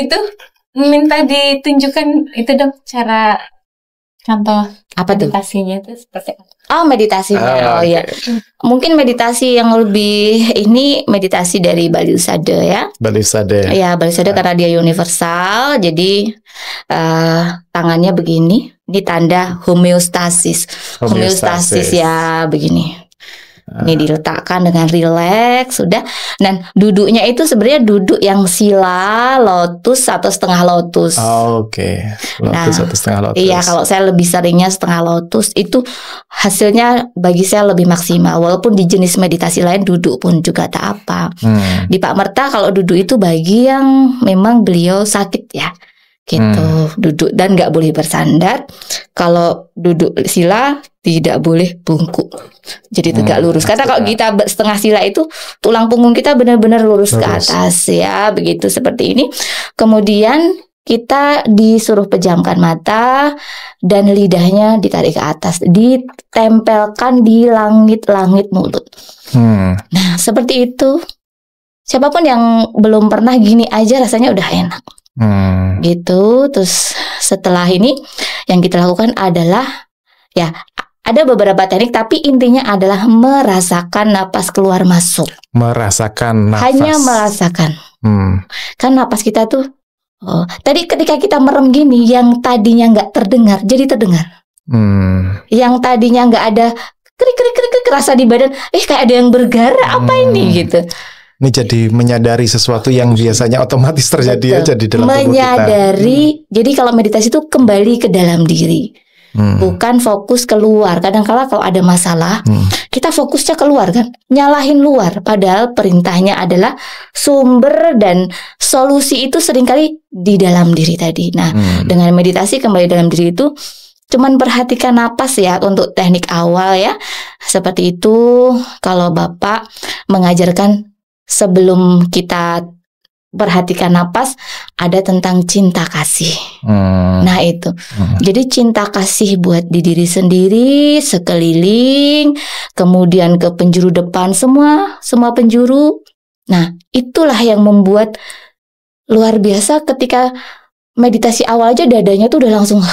[SPEAKER 3] itu minta ditunjukkan itu dong cara contoh
[SPEAKER 1] apa tuh?
[SPEAKER 3] Meditasinya itu seperti apa?
[SPEAKER 1] Meditasinya.
[SPEAKER 2] Okay.
[SPEAKER 1] Ya. Mungkin meditasi yang lebih ini meditasi dari Bali Usada ya.
[SPEAKER 2] Bali Usada.
[SPEAKER 1] Ya, Bali Usada karena dia universal. Jadi tangannya begini. Ini tanda homeostasis. Homeostasis ya begini. Ini diletakkan dengan rileks sudah. Dan duduknya itu sebenarnya duduk yang sila, lotus atau setengah lotus.
[SPEAKER 2] Oke. Lotus atau setengah lotus.
[SPEAKER 1] Iya, kalau saya lebih seringnya setengah lotus itu hasilnya bagi saya lebih maksimal. Walaupun di jenis meditasi lain duduk pun juga tak apa. Di Pak Merta kalau duduk itu bagi yang memang beliau sakit ya. Gitu, duduk dan nggak boleh bersandar. Kalau duduk sila tidak boleh bungkuk. Jadi tegak lurus. Karena kalau kita setengah sila itu tulang punggung kita benar-benar lurus ke atas ya, begitu seperti ini. Kemudian kita disuruh pejamkan mata dan lidahnya ditarik ke atas, ditempelkan di langit-langit mulut. Nah, seperti itu. Siapapun yang belum pernah gini aja rasanya udah enak. Gitu. Terus setelah ini yang kita lakukan adalah ya ada beberapa teknik, tapi intinya adalah merasakan napas keluar masuk. Merasakan nafas. Hanya merasakan. Kan napas kita tuh tadi ketika kita merem gini, yang tadinya nggak terdengar jadi terdengar. Yang tadinya nggak ada krik rasa di badan, kayak ada yang bergerak, apa ini gitu.
[SPEAKER 2] Ini jadi menyadari sesuatu yang biasanya otomatis terjadi aja di dalam tubuh kita.
[SPEAKER 1] Menyadari, jadi kalau meditasi itu kembali ke dalam diri. Bukan fokus keluar. Kadang-kala kalau ada masalah, kita fokusnya keluar kan, nyalahin luar. Padahal perintahnya adalah sumber dan solusi itu seringkali di dalam diri tadi. Nah, dengan meditasi kembali dalam diri itu, cuman perhatikan napas ya untuk teknik awal ya. Seperti itu kalau Bapak mengajarkan sebelum kita perhatikan napas, ada tentang cinta kasih. Nah itu. Jadi cinta kasih buat di diri sendiri, sekeliling, kemudian ke penjuru depan, semua penjuru. Nah, itulah yang membuat luar biasa ketika meditasi awal aja dadanya tuh udah langsung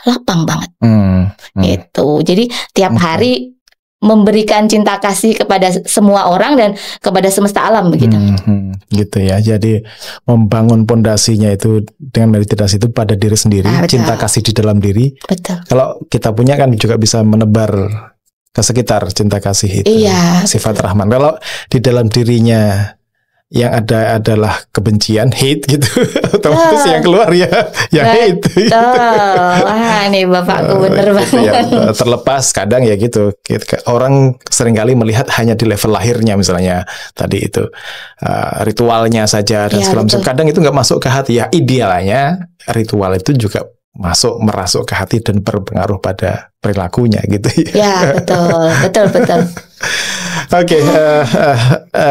[SPEAKER 1] lapang banget. Gitu. Jadi tiap hari memberikan cinta kasih kepada semua orang dan kepada semesta alam begitu.
[SPEAKER 2] Gitu ya. Jadi membangun pondasinya itu dengan meditasi itu pada diri sendiri, cinta kasih di dalam diri.
[SPEAKER 1] Betul.
[SPEAKER 2] Kalau kita punya kan juga bisa menebar ke sekitar cinta kasih itu.
[SPEAKER 1] Iya,
[SPEAKER 2] sifat Rahman. Kalau di dalam dirinya yang ada adalah kebencian, hate gitu, otomatis yang keluar ya hate. Gitu.
[SPEAKER 1] Wah, nih bapakku bener banget.
[SPEAKER 2] Ya, terlepas kadang ya gitu, orang seringkali melihat hanya di level lahirnya misalnya tadi itu ritualnya saja dan segala macam. Kadang itu nggak masuk ke hati. Ya idealnya ritual itu juga merasuk ke hati dan berpengaruh pada perilakunya gitu.
[SPEAKER 1] Ya betul.
[SPEAKER 2] Oke,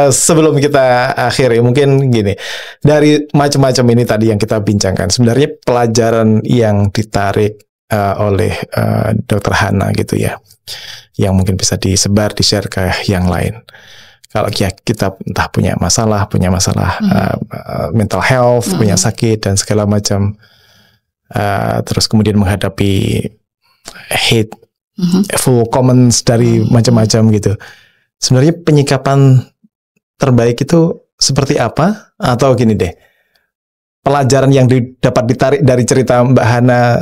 [SPEAKER 2] sebelum kita akhiri mungkin gini, dari macam-macam ini tadi yang kita bincangkan, sebenarnya pelajaran yang ditarik oleh Dr. Hana gitu ya, yang mungkin bisa disebar, di-share ke yang lain. Kalau kita entah punya masalah mental health, punya sakit dan segala macam, terus kemudian menghadapi hate, full comments dari macam-macam gitu. Sebenarnya penyikapan terbaik itu seperti apa? Atau gini deh, pelajaran yang dapat ditarik dari cerita Mbak Hana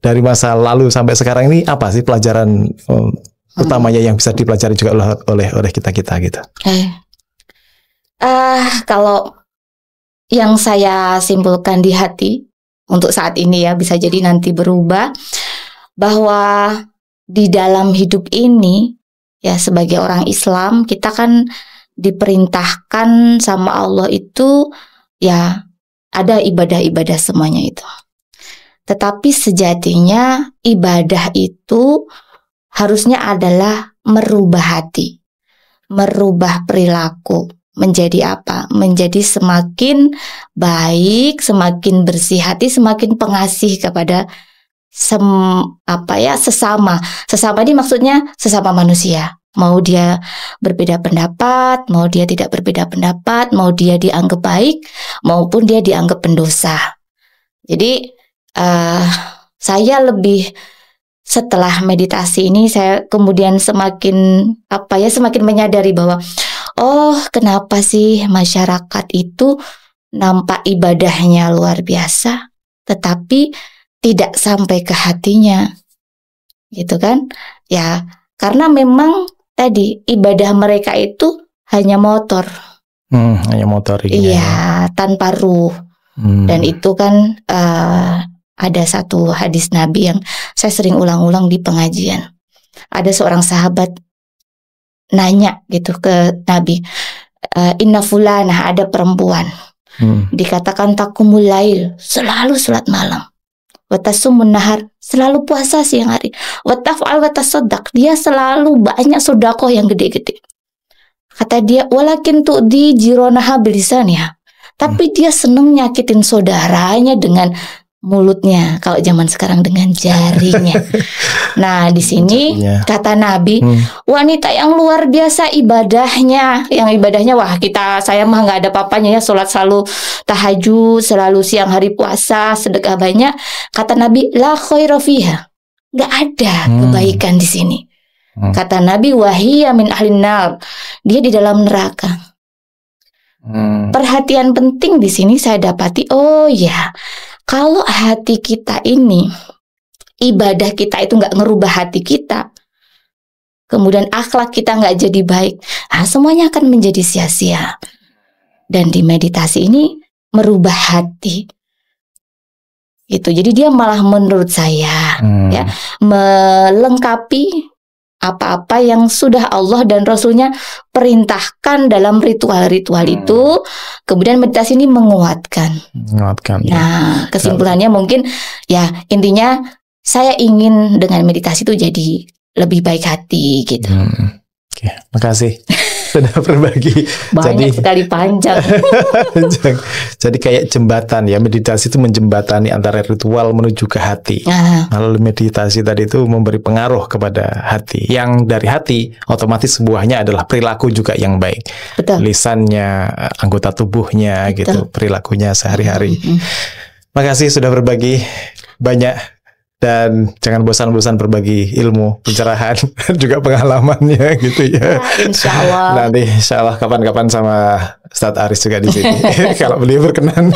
[SPEAKER 2] dari masa lalu sampai sekarang ini apa sih pelajaran utamanya yang bisa dipelajari juga oleh kita gitu?
[SPEAKER 1] Kalau yang saya simpulkan di hati untuk saat ini ya, bisa jadi nanti berubah, bahwa di dalam hidup ini ya sebagai orang Islam kita kan diperintahkan sama Allah itu ya ada ibadah-ibadah semuanya itu. Tetapi sejatinya ibadah itu harusnya adalah merubah hati, merubah perilaku. Menjadi apa? Menjadi semakin baik, semakin bersih hati, semakin pengasih kepada sesama. Sesama ini maksudnya sesama manusia. Mau dia berbeda pendapat, mau dia tidak berbeda pendapat, mau dia dianggap baik, maupun dia dianggap pendosa. Jadi saya lebih, setelah meditasi ini saya kemudian semakin menyadari bahwa kenapa sih masyarakat itu nampak ibadahnya luar biasa, tetapi tidak sampai ke hatinya, gitu kan? Ya, karena memang tadi ibadah mereka itu hanya motor.
[SPEAKER 2] Hanya motor.
[SPEAKER 1] Iya, tanpa ruh. Dan itu kan ada satu hadis Nabi yang saya sering ulang-ulang di pengajian. Ada seorang sahabat nanya gitu ke Nabi, inna fulanah, ada perempuan, dikatakan takumul lail, selalu sholat malam. wa tasumun nahar, selalu puasa siang hari, wa taf'al wa tasaddaq, dia selalu banyak sedekah yang gede-gede. Kata dia, walakin tu'di jironaha bilisaniha, tapi dia seneng nyakitin saudaranya dengan mulutnya, kalau zaman sekarang dengan jarinya. Nah, di sini kata Nabi, wanita yang luar biasa ibadahnya, yang ibadahnya wah saya mah nggak ada papanya ya, sholat selalu tahajud, selalu siang hari puasa, sedekah banyak. Kata Nabi, la khaira fiha, nggak ada kebaikan di sini. Kata Nabi, wahiyya min ahlin nar, dia di dalam neraka. Perhatian penting di sini saya dapati, oh ya, kalau hati kita ini, ibadah kita itu nggak ngerubah hati kita, kemudian akhlak kita nggak jadi baik, semuanya akan menjadi sia-sia. Dan di meditasi ini merubah hati, gitu. Jadi dia malah menurut saya ya melengkapi apa-apa yang sudah Allah dan Rasulnya perintahkan dalam ritual-ritual itu. Kemudian meditasi ini menguatkan. Nah, kesimpulannya mungkin ya intinya saya ingin dengan meditasi itu jadi lebih baik hati gitu.
[SPEAKER 2] Oke, makasih sudah berbagi.
[SPEAKER 1] Banyak sekali panjang.
[SPEAKER 2] Jadi kayak jembatan ya, meditasi itu menjembatani antara ritual menuju ke hati. Lalu meditasi tadi itu memberi pengaruh kepada hati. Yang dari hati otomatis sebuahnya adalah perilaku juga yang baik.
[SPEAKER 1] Betul.
[SPEAKER 2] Lisannya, anggota tubuhnya. Betul. Gitu, perilakunya sehari-hari. Makasih sudah berbagi banyak. Dan jangan bosan-bosan berbagi ilmu, pencerahan, juga pengalamannya gitu ya.
[SPEAKER 1] Insya Allah.
[SPEAKER 2] Nanti insya Allah kapan-kapan sama Ustadz Aris juga di sini, kalau beliau berkenan.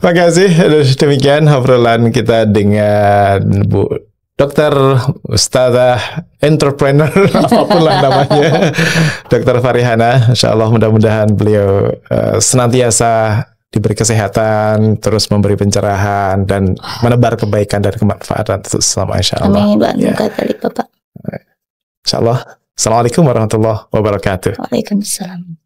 [SPEAKER 2] Makasih. Demikian obrolan kita dengan Bu Dokter Ustadzah Entrepreneur, apapun lah namanya, Dokter Farihana. Insya Allah mudah-mudahan beliau senantiasa diberi kesehatan, terus memberi pencerahan dan menebar kebaikan dan kemanfaatan selama insya Allah.
[SPEAKER 1] Amin. Bapak.
[SPEAKER 2] Insya Allah. Assalamualaikum warahmatullahi wabarakatuh.
[SPEAKER 1] Waalaikumsalam.